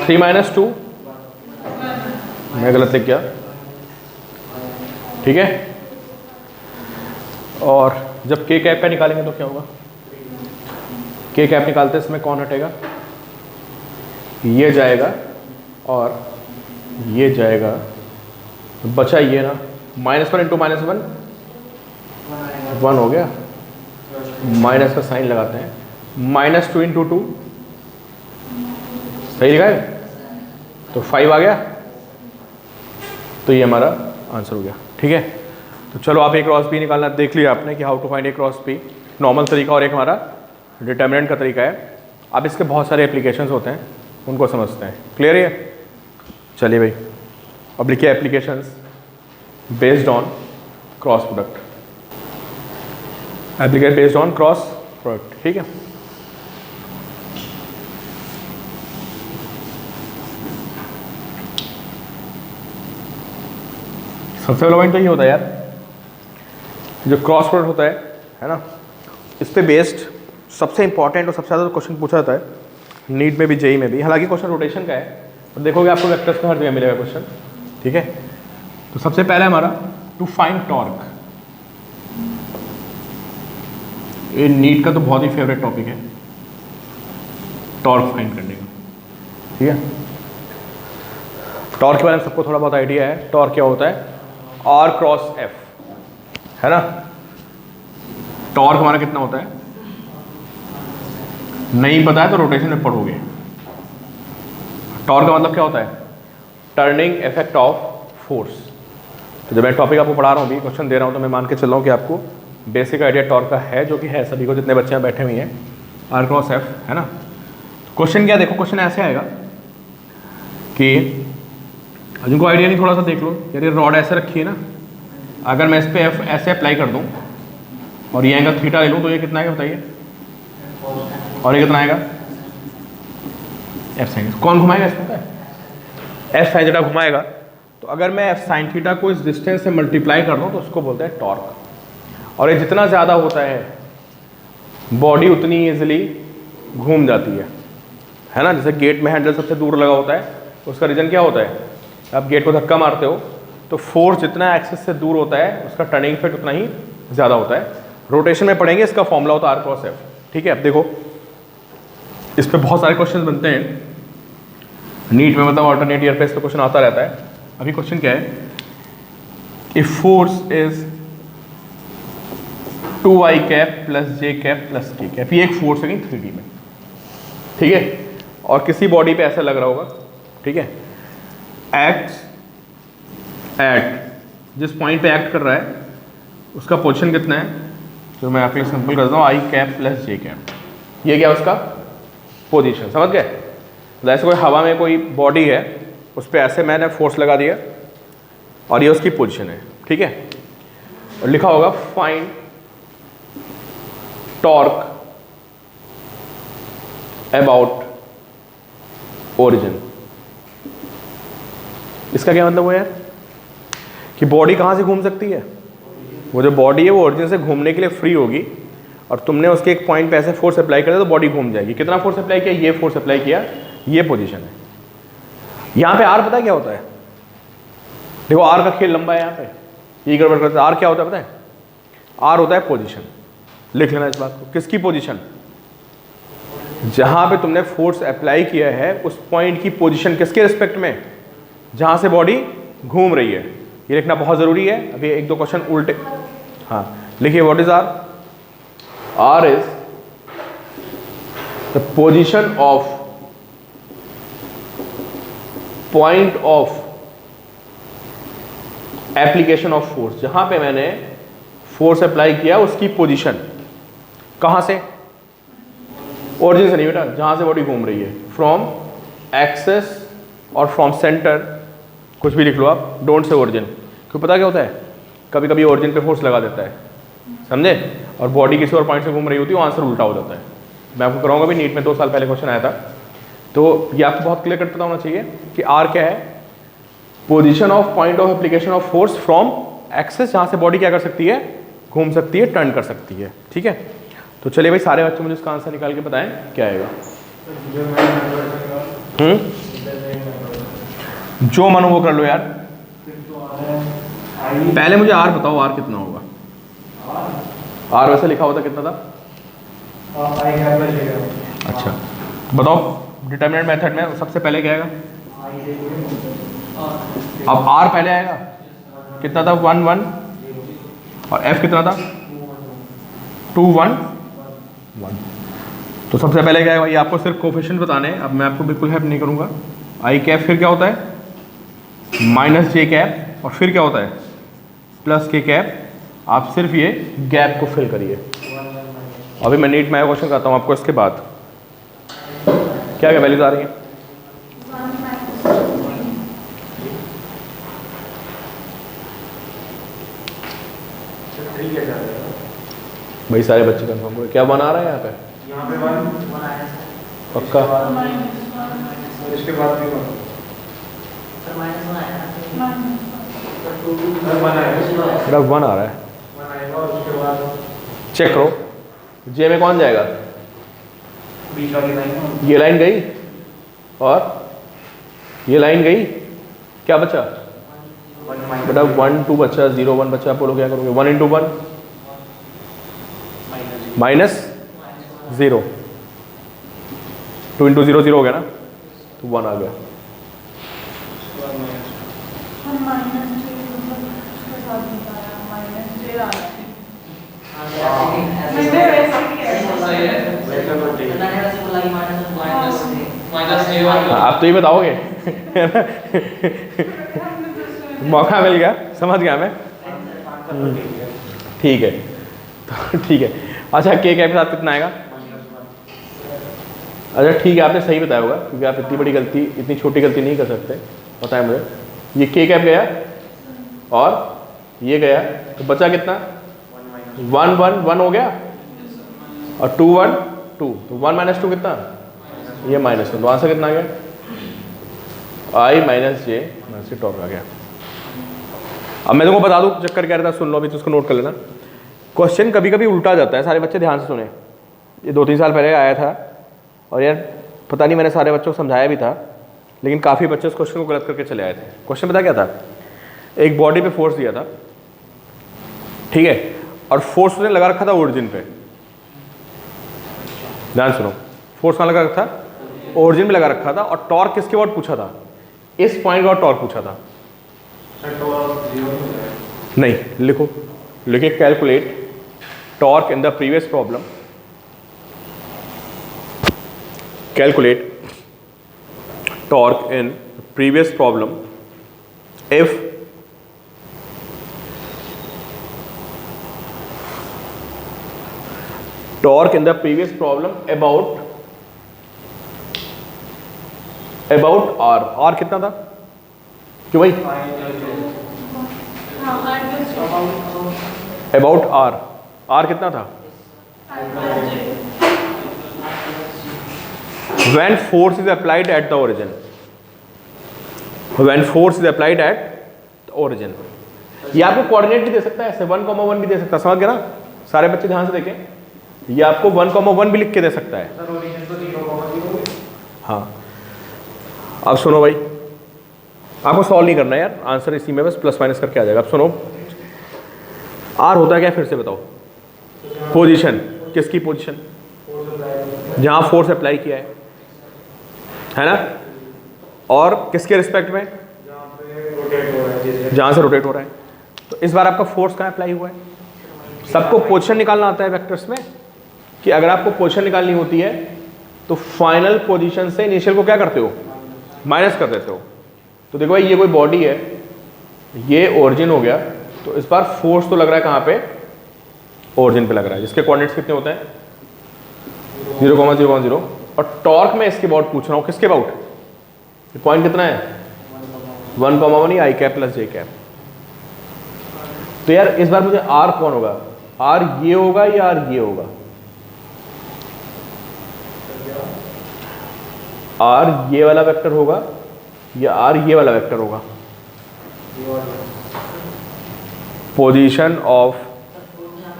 3 - 2, मैं गलत लिख गया, ठीक है। और जब के कैप का निकालेंगे तो क्या होगा? के कैप निकालते समय कौन हटेगा? ये जाएगा और ये जाएगा, बचा ये ना, -1 × -1 1 हो गया, माइनस का साइन लगाते हैं, -2 × 2 सही लिखा है, तो 5 आ गया। तो ये हमारा आंसर हो गया, ठीक है। तो चलो आप ए क्रॉस बी निकालना देख लिया आपने कि how to find a cross b, normal तरीका, और एक हमारा डिटरमिनेंट का तरीका है। अब इसके बहुत सारे एप्लीकेशंस होते हैं, उनको समझते हैं। क्लियर है? चलिए भाई, अब लिखिए applications based on cross product. Application based on cross product, ठीक है। सबसे पहला पॉइंट तो ये होता है यार, जो क्रॉस प्रोडक्ट होता है ना, इस पे बेस्ड सबसे इंपॉर्टेंट और सबसे ज़्यादा क्वेश्चन पूछा जाता है नीट में भी, जेई में भी। हालांकि क्वेश्चन रोटेशन का है, तो देखोगे आपको वेक्टर्स का हर जगह मिलेगा क्वेश्चन, ठीक है। तो सबसे पहला हमारा टू फाइंड टॉर्क। ये नीट का तो बहुत ही फेवरेट टॉपिक है, टॉर्क फाइंड करने का, ठीक है। टॉर्क के बारे में सबको थोड़ा बहुत आइडिया है। टॉर्क क्या होता है? R क्रॉस F, है ना। टॉर्क हमारा कितना होता है? नहीं पता है तो रोटेशन में पढ़ोगे। टॉर्क का मतलब क्या होता है? Turning effect of force. तो जब मैं टॉपिक आपको पढ़ा रहा हूँ, भी क्वेश्चन दे रहा हूँ, तो मैं मान के चल रहा हूँ कि आपको बेसिक आइडिया टॉर्क का है, जो कि है सभी को, जितने बच्चे यहाँ बैठे हुए हैं। R क्रॉस F, है ना। क्वेश्चन क्या, देखो क्वेश्चन ऐसे आएगा कि जिनको आइडिया नहीं थोड़ा सा देख लो। यदि रॉड ऐसे रखी है ना, अगर मैं इस पर F ऐसे अप्लाई कर दूँ और ये एंगल थीटा ले लूँ, तो ये कितना आएगा बताइए? और ये कितना आएगा? F sine. कौन घुमाएगा इसको पता है? F साइन थीटा घुमाएगा। तो अगर मैं F साइन थीटा को इस डिस्टेंस से मल्टीप्लाई कर दूँ तो उसको बोलते हैं टॉर्क। और ये जितना ज़्यादा होता है बॉडी उतनी ईजिली घूम जाती है ना। जैसे गेट में हैंडल सबसे दूर लगा होता है, उसका रीज़न क्या होता है, आप गेट को धक्का मारते हो तो फोर्स जितना एक्सिस से दूर होता है उसका टर्निंग इफेक्ट उतना ही ज़्यादा होता है। रोटेशन में पढ़ेंगे, इसका फॉर्मूला होता है R क्रॉस F। ठीक है, अब देखो इस पे बहुत सारे क्वेश्चन बनते हैं नीट में, मतलब ऑल्टरनेट ईयर पे इस पे क्वेश्चन आता रहता है। अभी क्वेश्चन क्या है, if force is 2i cap plus j cap plus k cap, ये एक फोर्स है 3D में, ठीक है, और किसी बॉडी पे ऐसा लग रहा होगा, ठीक है, एक्ट एट जिस पॉइंट पे एक्ट कर रहा है उसका पोजीशन कितना है, तो मैं आपके सिंपल करता हूँ i cap plus j cap, ये क्या उसका पोजीशन, समझ गए। जैसे कोई हवा में कोई बॉडी है उस पर ऐसे मैंने फोर्स लगा दिया और ये उसकी पोजीशन है, ठीक है, और लिखा होगा फाइंड टॉर्क अबाउट ओरिजिन। इसका क्या मतलब हुआ यार कि बॉडी कहाँ से घूम सकती है, वो जो बॉडी है वो ओरिजिन से घूमने के लिए फ्री होगी और तुमने उसके एक पॉइंट पे ऐसे फोर्स अप्लाई कर दिया तो बॉडी घूम जाएगी। कितना फोर्स अप्लाई किया, ये फोर्स अप्लाई किया, ये पोजीशन है। यहाँ पे आर पता है क्या होता है, देखो आर का खेल लंबा है, यहाँ पे ये गड़बड़ करता है। आर क्या होता है पता है, आर होता है पोजीशन, लिख लेना इस बात को। किसकी पोजीशन, जहां पे तुमने फोर्स अप्लाई किया है उस पॉइंट की पोजीशन किसके रिस्पेक्ट में, जहां से बॉडी घूम रही है, ये लिखना बहुत जरूरी है। अभी एक दो क्वेश्चन उल्टे, हाँ लिखिए, what is r, r is the position of point of application of force, जहां पे मैंने फोर्स अप्लाई किया उसकी पोजीशन, कहां से, ओरिजिन से नहीं बेटा, जहां से बॉडी घूम रही है, फ्रॉम एक्सेस और फ्रॉम सेंटर, कुछ भी लिख लो आप, डोंट से ओरिजिन। क्यों, पता क्या होता है, कभी कभी ओरिजिन पे फोर्स लगा देता है, समझे, और बॉडी किसी और पॉइंट से घूम रही होती है, आंसर उल्टा हो जाता है। मैं आपको कराऊंगा भी, नीट में 2 साल पहले क्वेश्चन आया था, तो ये आपको बहुत क्लियर कट पता होना चाहिए कि आर क्या है, position of point of application of force from axis, जहां से बॉडी क्या कर सकती है, घूम सकती है, टर्न कर सकती है, ठीक है। तो चलिए भाई सारे बच्चे मुझे इसका आंसर निकाल के बताएं क्या आएगा। जो मन वो कर लो यार, पहले मुझे आर बताओ, आर कितना होगा, आर वैसे लिखा होता कितना था, अच्छा बताओ, डिटरमिनेंट मेथड में सबसे पहले क्या आएगा, अब आर पहले आएगा, कितना था 1 1, और एफ कितना था 2 1 1, तो सबसे पहले क्या आएगा, ये आपको सिर्फ कोफिशिएंट बताने हैं, अब मैं आपको बिल्कुल हेल्प नहीं करूंगा। आई कैप फिर क्या होता है माइनस जे कैप, और फिर क्या होता है प्लस के कैप, आप सिर्फ ये गैप को फिल करिए। अभी मैं नीट में क्वेश्चन करता हूँ आपको, इसके बाद क्या क्या वैल्यूज आ रही हैं, भाई सारे बच्चे कंफर्म करो, क्या बना रहा है यहाँ पे 1 पक्का, इसके बाद भी 1 आ रहा है, चेक करो, जे में कौन जाएगा, बीच वाली लाइन, ये लाइन गई और ये लाइन गई, क्या बचा बेटा 1 2 बचा, 0 1 बचा, आप बोलो क्या करोगे, 1 × 1 माइनस 0, 2 × 0 0 हो गया ना, तो 1 आ गया। आप तो ये बताओगे मौका मिल गया, समझ गया मैं, ठीक है, तो ठीक है। अच्छा के कैप के साथ कितना आएगा, अच्छा ठीक है, आपने सही बताया होगा क्योंकि आप इतनी बड़ी गलती, इतनी छोटी गलती नहीं कर सकते, पता है मुझे। ये के कैप गया और ये गया, तो बचा कितना 1 1 1 हो गया, और 2 1 2, तो 1 - 2 कितना, ये -1, तो आंसर कितना आ गया, I - J -T टॉर्क आ गया। अब मैं तुमको बता दूं चक्कर क्या रहता है, सुन लो अभी तो उसको नोट कर लेना। क्वेश्चन कभी कभी उल्टा जाता है, सारे बच्चे ध्यान से सुने। ये 2-3 साल पहले आया था और यार पता नहीं मैंने सारे बच्चों को समझाया भी था, लेकिन काफ़ी बच्चे उस क्वेश्चन को गलत करके चले आए थे। क्वेश्चन पता क्या था, एक बॉडी पे फोर्स दिया था, ठीक है, और फोर्स उसने लगा रखा था ओरिजिन पे। ध्यान सुनो, फोर्स कहाँ लगा रखा था, ओरिजिन पे लगा रखा था, और टॉर्क किसके बाद पूछा था, इस पॉइंट का टॉर्क पूछा था। नहीं, लिखो, लिखिए calculate torque in the previous problem, calculate torque in previous problem if torque in the previous problem about r कितना था, क्यों भाई, about r कितना था, when force is applied at the origin, when force is applied at the origin। ये आपको coordinate भी दे सकता है, ऐसे 1,1 भी दे सकता है, समझ गए ना सारे बच्चे, ध्यान से देखें, ये आपको 1,1 भी लिख के दे सकता है। हाँ, अब सुनो भाई, आपको सॉल्व नहीं करना है यार, आंसर इसी में बस प्लस माइनस करके आ जाएगा। अब सुनो, आर होता है क्या, फिर से बताओ, पोजीशन, किसकी पोजीशन, जहां फोर्स अप्लाई किया है ना, और किसके रिस्पेक्ट में, जहां से रोटेट हो रहा है। तो इस बार आपका फोर्स कहाँ अप्लाई हुआ है, सबको पोजीशन निकालना आता है वेक्टर्स में, कि अगर आपको पोजीशन निकालनी होती है तो फाइनल पोजीशन से इनिशियल को क्या करते हो, माइनस कर देते हो। तो देखो भाई, ये कोई बॉडी है, ये ओरिजिन हो गया, तो इस बार फोर्स तो लग रहा है कहाँ पे, ओरिजिन पे लग रहा है, जिसके कोऑर्डिनेट्स कितने होते हैं 0,0,0, और टॉर्क में इसके अबाउट पूछ रहा हूँ, किसके अबाउट, पॉइंट कितना है 1,1 आई कैप प्लस जे कैप। तो यार इस बार मुझे आर कौन होगा, आर ये होगा या आर ये होगा, आर ये वाला वेक्टर होगा या आर ये वाला वेक्टर होगा, position of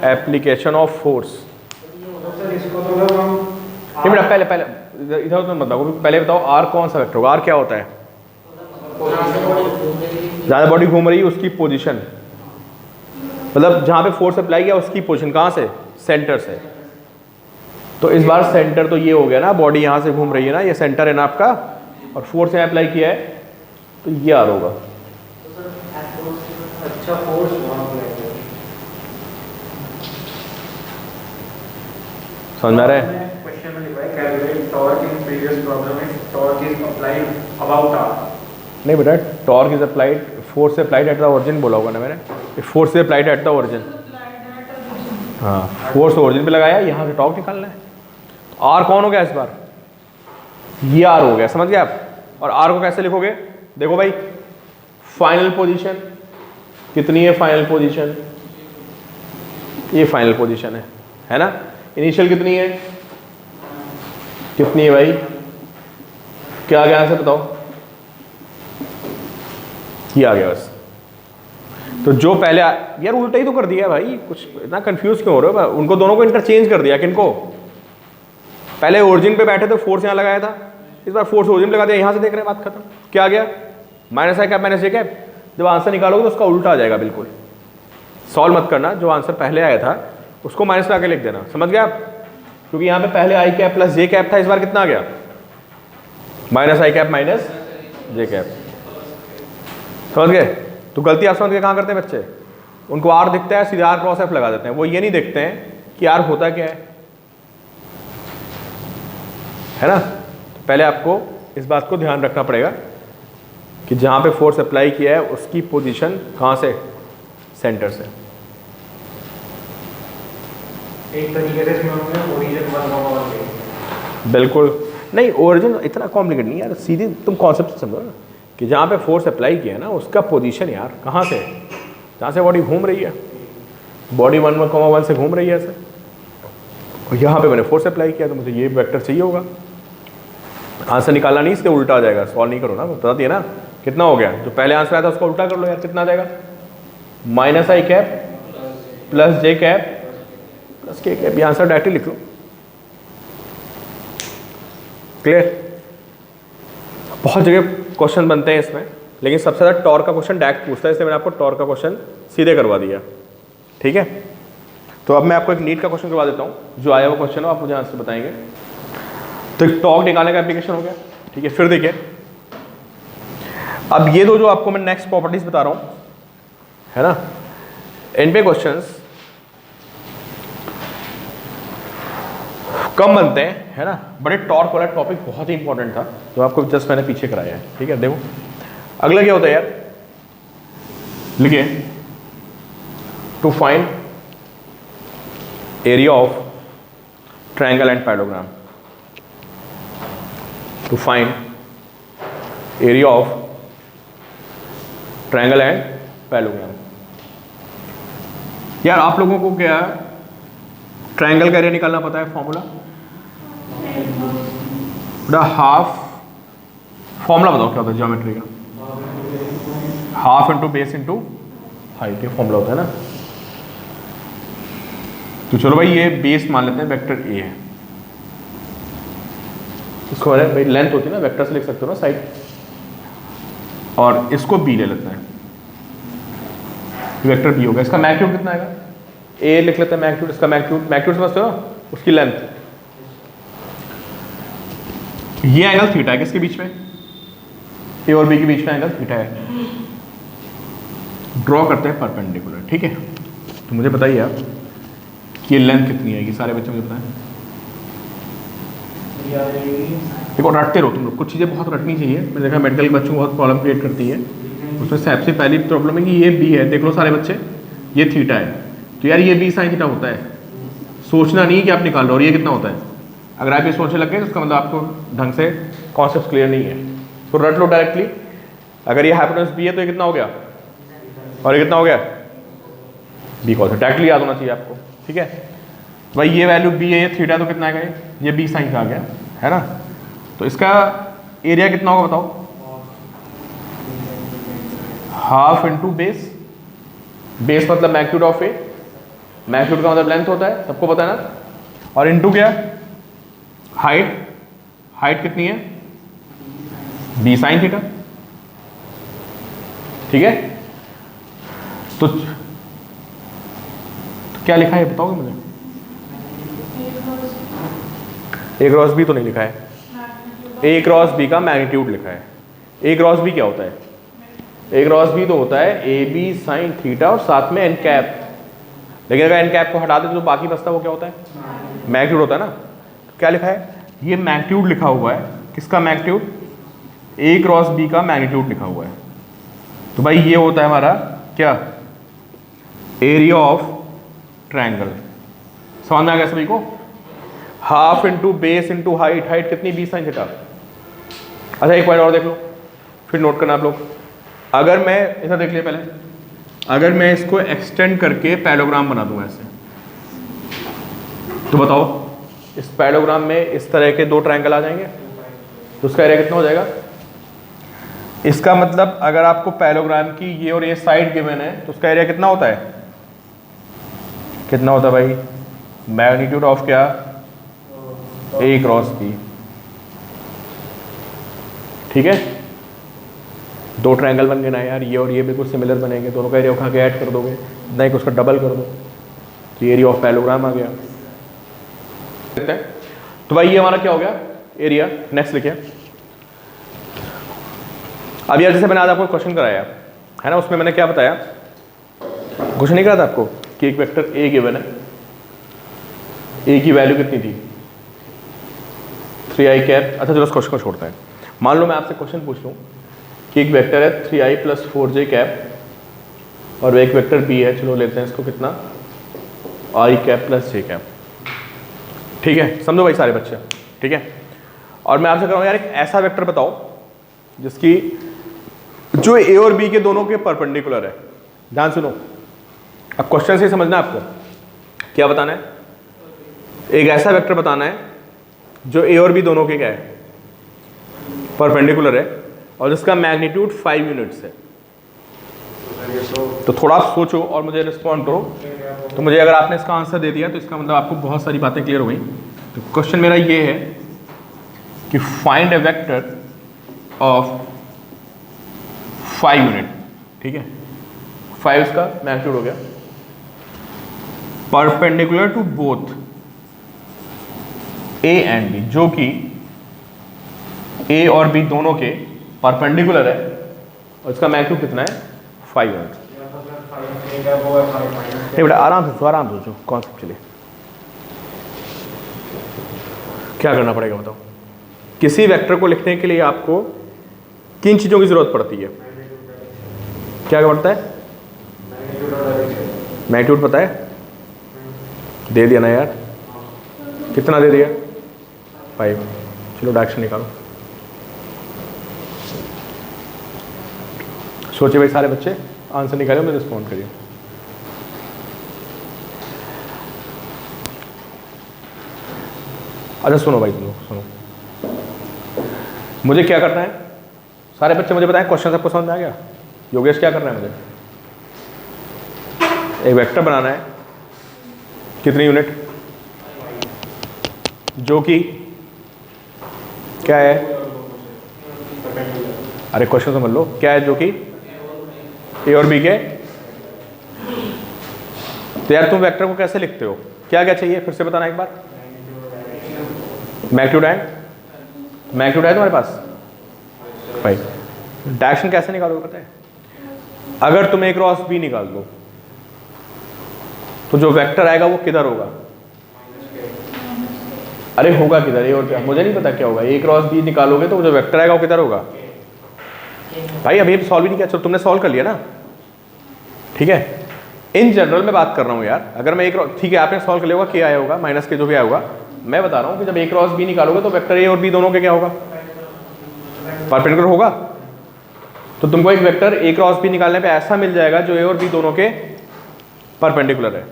application of force. बेटा पहले इधर उधर मत बताओ, पहले बताओ आर कौन सा वेक्टर होगा, आर क्या होता है, ज़्यादा बॉडी घूम रही है उसकी पोजीशन, मतलब जहाँ पे फोर्स अप्लाई किया उसकी पोजीशन, कहाँ से, सेंटर से। तो इस बार सेंटर तो ये हो गया ना, बॉडी यहाँ से घूम रही है ना, ये सेंटर है ना आपका, और फोर्स यहाँ अप्लाई किया है, तो ये आर होगा। अच्छा, फोर्स समझ में आ रहा है, क्वेश्चन में लिखा है calculate torque in previous problem if torque is applied about r. नहीं बेटा, torque is applied, force applied at the origin बोला होगा ना मैंने, force is applied at the origin. हाँ, फोर्स ओरिजिन पे लगाया, यहाँ से टॉर्क निकालना है। आर कौन हो गया इस बार, ये आर हो गया, समझ गए आप। और आर को कैसे लिखोगे, देखो भाई, फाइनल पोजीशन कितनी है, फाइनल पोजीशन ये फाइनल पोजीशन है ना, इनिशियल कितनी है, कितनी है भाई, क्या आ गया आंसर बताओ, ये आ गया बस। तो जो पहले यार उल्टा ही तो कर दिया भाई, कुछ इतना कंफ्यूज क्यों हो रहे हो, उनको दोनों को इंटरचेंज कर दिया, किनको, पहले ओरिजिन पे बैठे थे, फोर्स यहाँ लगाया था, इस बार फोर्स ओरिजिन पे लगा दिया, यहाँ से देख रहे हैं, बात खत्म। क्या आ गया, माइनस आई कैप माइनस जे कैप। जब आंसर निकालोगे तो उसका उल्टा आ जाएगा, बिल्कुल सॉल्व मत करना, जो आंसर पहले आया था उसको माइनस लगा के लिख देना, समझ गया आप, क्योंकि यहाँ पे पहले आई कैप प्लस जे कैप था, इस बार कितना आ गया, माइनस आई कैप माइनस जे कैप, समझ गए। तो गलती आप समझ के कहाँ करते हैं बच्चे, उनको आर दिखता है सीधा आर क्रॉस एफ लगा देते हैं, वो ये नहीं देखते हैं कि आर होता क्या है ना। तो पहले आपको इस बात को ध्यान रखना पड़ेगा कि जहाँ पे फोर्स अप्लाई किया है उसकी पोजीशन कहाँ से, सेंटर से। एक तरीके से इसमें हमने ओरिजिन 1,1 बिल्कुल नहीं, ओरिजिन इतना कॉम्प्लिकेट नहीं यार, सीधे तुम कॉन्सेप्ट समझो ना, कि जहाँ पे फोर्स अप्लाई किया है ना उसका पोजीशन यार कहाँ से, जहाँ से बॉडी घूम रही है, बॉडी 1,1 से घूम रही है ऐसे, और यहाँ पे मैंने फोर्स अप्लाई किया, तो मुझे ये वेक्टर चाहिए होगा। आंसर निकालना नहीं, इसके उल्टा आ जाएगा, सॉल्व नहीं करो ना, बता दिया ना कितना हो गया, जो पहले आंसर आया था उसका उल्टा कर लो यार, कितना आ जाएगा, माइनस आई कैप प्लस जे कैप बस के कैप, ये आंसर डायरेक्टली लिख लो। क्लियर? बहुत जगह क्वेश्चन बनते हैं इसमें, लेकिन सबसे ज़्यादा टॉर्क का क्वेश्चन डायरेक्ट पूछता है, इसलिए मैंने आपको टॉर्क का क्वेश्चन सीधे करवा दिया। ठीक है, तो अब मैं आपको एक नीट का क्वेश्चन करवा देता हूँ, जो आया हुआ क्वेश्चन हो, आप मुझे आंसर बताएंगे। तो एक टॉर्क निकालने का एप्लीकेशन हो गया। ठीक है, फिर देखिए, अब ये दो जो आपको मैं नेक्स्ट प्रॉपर्टीज बता रहा हूँ, है ना, इन पे क्वेश्चंस कम बनते हैं, है ना, बड़े टॉर्क वाला टॉपिक बहुत ही इंपॉर्टेंट था, जो आपको जस्ट मैंने पीछे कराया है। ठीक है, देखो अगला क्या होता है यार, लिखिए, to find area of triangle and parallelogram, to find area of triangle and parallelogram. यार आप लोगों को क्या ट्रायंगल का एरिया निकालना पता है? फॉर्मूला हाफ, फॉर्मूला बताओ क्या होता है ज्योमेट्री का? Half into base into height, ये फॉर्मूला होता है ना। तो चलो भाई ये बेस मान लेते हैं, वेक्टर ए है, इसको भाई लेंथ होती है ना, वेक्टर से लिख सकते हो ना साइड, और इसको बी ले लेते हैं, वेक्टर बी होगा। इसका मैग्नीट्यूड कितना आएगा? ए लिख लेते हैं मैग्नीट्यूड, इसका मैग्नीट्यूड समझते हो, उसकी लेंथ, ये एंगल थीटा है, किसके बीच में? ए और बी के बीच में एंगल थीटा है। ड्रॉ करते हैं परपेंडिकुलर। ठीक है, तो मुझे बताइए आप कि ये लेंथ कितनी आएगी, सारे बच्चे मुझे बताएं। देखो रटते रहो तुम लोग, कुछ चीज़ें बहुत रटनी चाहिए। मैंने देखा मेडिकल के बच्चों को बहुत प्रॉब्लम क्रिएट करती है। उसमें सबसे पहली प्रॉब्लम है कि ये बी है, देख लो सारे बच्चे, ये थीटा है, तो यार ये बी साइन थीटा होता है, सोचना नहीं कि आप निकाल लो। और ये कितना होता है? अगर आप ये सोचने लग गए तो उसका मतलब आपको ढंग से कॉन्सेप्ट क्लियर नहीं है, तो रट लो डायरेक्टली। अगर ये हाइपोटेनस बी है तो ये कितना हो गया, और ये कितना हो गया, बी कॉस, डायरेक्टली याद होना चाहिए आपको। ठीक है भाई, ये वैल्यू बी है, ये थीटा, तो कितना आएगा, ये बी साइन का आ गया, है ना। तो इसका एरिया कितना होगा बताओ? हाफ इंटू बेस, बेस मतलब मैग्नीट्यूड ऑफ ए, मैग्नीट्यूड का मतलब लेंथ होता है, सबको पता है ना, और इंटू क्या, हाइट, हाइट कितनी है, बी साइन थीटा। ठीक है, तो क्या लिखा है बताओगे मुझे? ए क्रॉस बी तो नहीं लिखा है, ए क्रॉस बी का मैग्नीट्यूड लिखा है। ए क्रॉस बी क्या होता है? ए क्रॉस बी तो होता है ए बी साइन थीटा और साथ में एन कैप, लेकिन अगर एन कैप को हटा दे तो बाकी बचता है वो क्या होता है? मैग्नीट्यूड होता है ना। तो क्या लिखा है? ये मैग्नीट्यूड लिखा हुआ है, किसका मैग्नीट्यूड? ए क्रॉस बी का मैग्नीट्यूड लिखा हुआ है। तो भाई ये होता है हमारा क्या, एरिया ऑफ ट्रायंगल। समझ में आ गया सभी को? Half into base into height, height कितनी, बी साइन थीटा। अच्छा एक पॉइंट और देख लो, फिर नोट करना आप लोग। अगर मैं ऐसा देख लिया पहले, अगर मैं इसको एक्सटेंड करके पैरेललोग्राम बना दूं ऐसे, तो बताओ इस पैरेललोग्राम में इस तरह के दो ट्रायंगल आ जाएंगे, तो उसका एरिया कितना हो जाएगा? इसका मतलब अगर आपको पैरेललोग्राम की ये और ये साइड गिवन है तो उसका एरिया कितना होता है? कितना होता है भाई? मैग्नीट्यूड ऑफ क्या, ए क्रॉस बी। ठीक है, दो ट्रायंगल बन गए ना यार, ये और ये बिल्कुल सिमिलर बनेंगे, दोनों का एरिया उठा के ऐड कर दोगे, नहीं कि उसका डबल कर दो, तो एरिया ऑफ पैरेललोग्राम आ गया। तो भाई ये हमारा क्या हो गया, एरिया। नेक्स्ट लिखिए। अब यार जैसे मैंने आज आपको क्वेश्चन कराया है ना, उसमें मैंने क्या बताया, क्वेश्चन नहीं करा था आपको कि एक वेक्टर ए गिवन है, ए की वैल्यू कितनी थी, 3i कैप। अच्छा चलो उस क्वेश्चन को छोड़ते हैं। मान लो मैं आपसे क्वेश्चन पूछ लूँ कि एक वेक्टर है 3i + 4j कैप और एक वेक्टर बी है, चलो लेते हैं इसको कितना, i कैप + j कैप। ठीक है, समझो भाई सारे बच्चे। ठीक है, और मैं आपसे कह रहा हूँ यार एक ऐसा वेक्टर बताओ जिसकी जो ए और बी के दोनों के परपेंडिकुलर है। ध्यान सुनो, अब क्वेश्चन से समझना है आपको क्या बताना है। एक ऐसा वेक्टर बताना है जो ए और बी दोनों के क्या है, परपेंडिकुलर है, और जिसका मैग्नीट्यूड 5 यूनिट्स है। तो थोड़ा आप सोचो और मुझे रिस्पॉन्ड करो। तो मुझे अगर आपने इसका आंसर दे दिया तो इसका मतलब आपको बहुत सारी बातें क्लियर हो गई। तो क्वेश्चन मेरा ये है कि find a vector of 5 unit, ठीक है, 5 इसका मैग्नीट्यूड हो गया, perpendicular to both a and b, जो कि ए और बी दोनों के परपेंडिकुलर है, और इसका मैग्नीट्यूड कितना है 5 यूनिट। नहीं बेटा आराम से सोचो कॉन्सेप्ट चलिए। क्या करना पड़ेगा बताओ? किसी वेक्टर को लिखने के लिए आपको किन चीजों की जरूरत पड़ती है? क्या पड़ता है? मैग्नीट्यूड पता है? दे दिया ना यार, कितना दे दिया? 5। चलो डायरेक्शन निकालो। सोचिए भाई सारे बच्चे, आंसर निकालिए, मुझे रिस्पॉन्ड करिए। अच्छा सुनो भाई, तुम लोग सुनो, मुझे क्या करना है? सारे बच्चे मुझे बताएं, क्वेश्चन सबको समझ में आ गया? योगेश क्या करना है मुझे? एक वेक्टर बनाना है, कितनी यूनिट? जो कि क्या है? अरे क्वेश्चन समझ लो, क्या है जो कि ए और बी के। तो यार तुम वेक्टर को कैसे लिखते हो? क्या क्या चाहिए फिर से बताना एक बार। मैग्नीट्यूड है, मैग्नीट्यूड है तुम्हारे पास भाई। डायरेक्शन कैसे निकालोगे पता है? अगर तुम ए क्रॉस बी निकाल दो तो जो वेक्टर आएगा वो किधर होगा? अरे होगा किधर? ए और क्या मुझे नहीं पता क्या होगा। ए क्रॉस बी निकालोगे तो जो वेक्टर आएगा वो किधर होगा? भाई अभी सॉल्व ही नहीं किया, चलो तुमने सॉल्व कर लिया ना, ठीक है। इन जनरल में बात कर रहा हूं यार। अगर मैं एक, ठीक है आपने सॉल्व कर लिया होगा, क्या आया होगा माइनस के जो भी आया होगा। मैं बता रहा हूं कि जब ए क्रॉस बी निकालोगे तो वेक्टर ए और बी दोनों के क्या होगा? परपेंडिकुलर होगा। तो तुमको एक वेक्टर ए क्रॉस बी निकालने पे ऐसा मिल जाएगा जो ए और बी दोनों के परपेंडिकुलर है।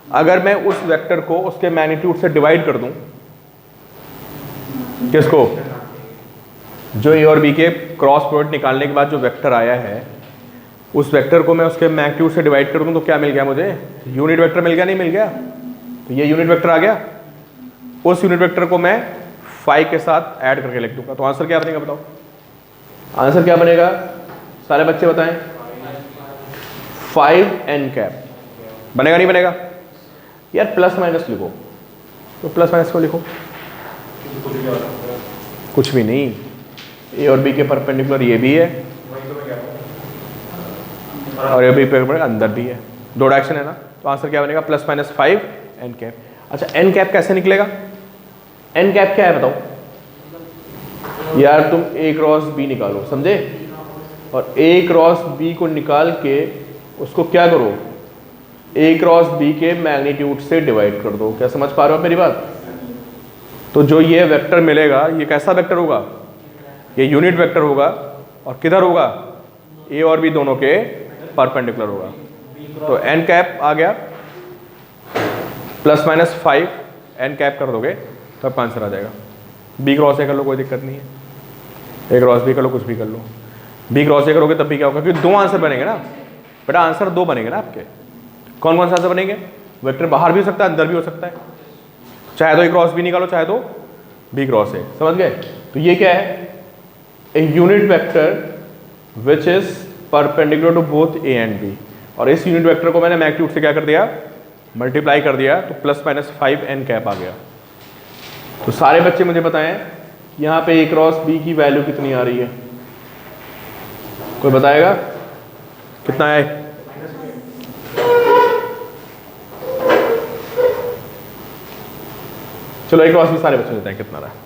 अगर मैं उस वेक्टर को उसके मैग्नीट्यूड से डिवाइड कर दूं, किसको? जो ए और बी के क्रॉस प्रोडक्ट निकालने के बाद जो वेक्टर आया है, उस वेक्टर को मैं उसके मैग्नीट्यूड से डिवाइड कर दूं तो क्या मिल गया मुझे? यूनिट वेक्टर मिल गया, नहीं मिल गया? तो ये यूनिट वेक्टर आ गया। उस यूनिट वेक्टर को मैं 5 के साथ ऐड करके लिख दूंगा। तो आंसर क्या बनेगा बताओ? आंसर क्या बनेगा? सारे बच्चे बताएं। 5n कैप बनेगा, नहीं बनेगा? यार प्लस माइनस लिखो, तो प्लस माइनस को लिखो, कुछ भी नहीं। ए और बी के परपेंडिकुलर ये भी है और ये भी परपेंडिकुलर अंदर भी है, दो डायरेक्शन है ना। तो आंसर क्या बनेगा? Plus minus 5n cap. अच्छा n कैप कैसे निकलेगा? n कैप क्या है बताओ? यार तुम a क्रॉस b निकालो, समझे? और a क्रॉस b को निकाल के उसको क्या करो? a क्रॉस b के मैग्नीट्यूड से डिवाइड कर दो। क्या समझ पा रहे हो मेरी बात? तो जो ये वेक्टर मिलेगा ये कैसा वेक्टर होगा? ये यूनिट वेक्टर होगा और किधर होगा? a और b दोनों के परपेंडिकुलर होगा। तो n कैप आ गया, प्लस माइनस 5 n कैप कर दोगे तो आपका आंसर आ जाएगा। b क्रॉस ए कर लो, कोई दिक्कत नहीं है। a क्रॉस b कर लो, कुछ भी कर लो। b क्रॉस ए करोगे तब भी क्या होगा? क्योंकि दो आंसर बनेंगे ना बेटा, आंसर दो बनेंगे ना आपके। कौन कौन सा आंसर बनेंगे? वेक्टर बाहर भी हो सकता है, अंदर भी हो सकता है। चाहे तो a क्रॉस b निकालो, चाहे तो b क्रॉस ए। समझ गए? तो ये क्या है? A unit vector which is perpendicular to both a and b। और इस यूनिट वेक्टर को मैंने मैग्नीट्यूड से क्या कर दिया? मल्टीप्लाई कर दिया, तो प्लस माइनस 5n कैप आ गया। तो सारे बच्चे मुझे बताएं यहाँ पे a क्रॉस b की वैल्यू कितनी आ रही है? कोई बताएगा कितना है? चलो a क्रॉस b सारे बच्चे बताएं कितना रहा है।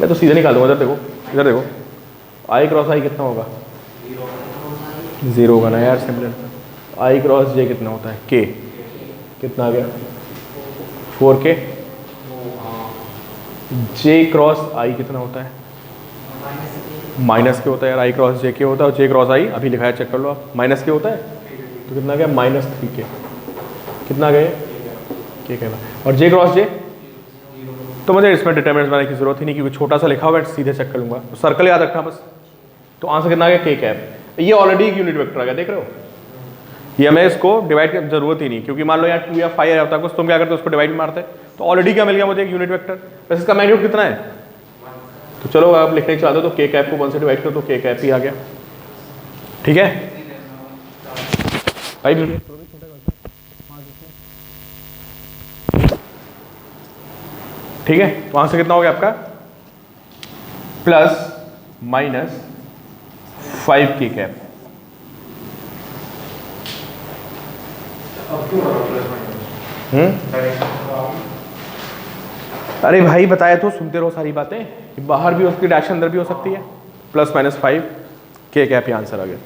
मैं तो सीधे निकाल दूंगा। इधर देखो, इधर देखो, आई क्रॉस आई कितना होगा? 0 होगा ना यार, सिंपल। आई क्रॉस जे कितना होता है? के कितना आ गया? 4k। जे क्रॉस आई कितना होता है? माइनस के होता है यार। आई क्रॉस जे के होता है और जे क्रॉस आई अभी लिखा है, चेक कर लो आप, माइनस के होता है। तो कितना गया? -3k। कितना गए? के कहना। और जे क्रॉस जे तो मुझे इसमें डिटरमिनेंट्स बनाने की जरूरत ही नहीं, क्योंकि छोटा सा लिखा हुआ है, सीधे चेक कर लूंगा। तो सर्कल याद रखना बस। तो आंसर कितना आ गया, के कैप। ये ऑलरेडी एक यूनिट वेक्टर आ गया, देख रहे हो। ये हमें इसको डिवाइड की जरूरत ही नहीं, क्योंकि मान लो यार 2 या 5 होता कुछ, तुम क्या करते उसको डिवाइड मारते, तो ऑलरेडी क्या मिल गया मुझे, एक यूनिट वेक्टर। वैसे इसका मैग्नीट्यूड कितना है, तो चलो आप लिखने चाहते हो तो के कैप को 1 से डिवाइड करो तो के कैप ही आ गया। ठीक है भाई, ठीक है। तो आंसर कितना हो गया आपका, ±5 के कैप। अरे भाई बताया तो, सुनते रहो सारी बातें, बाहर भी हो सकती है, डायरेक्शन अंदर भी हो सकती है। ±5 के कैप ही आंसर आ गया।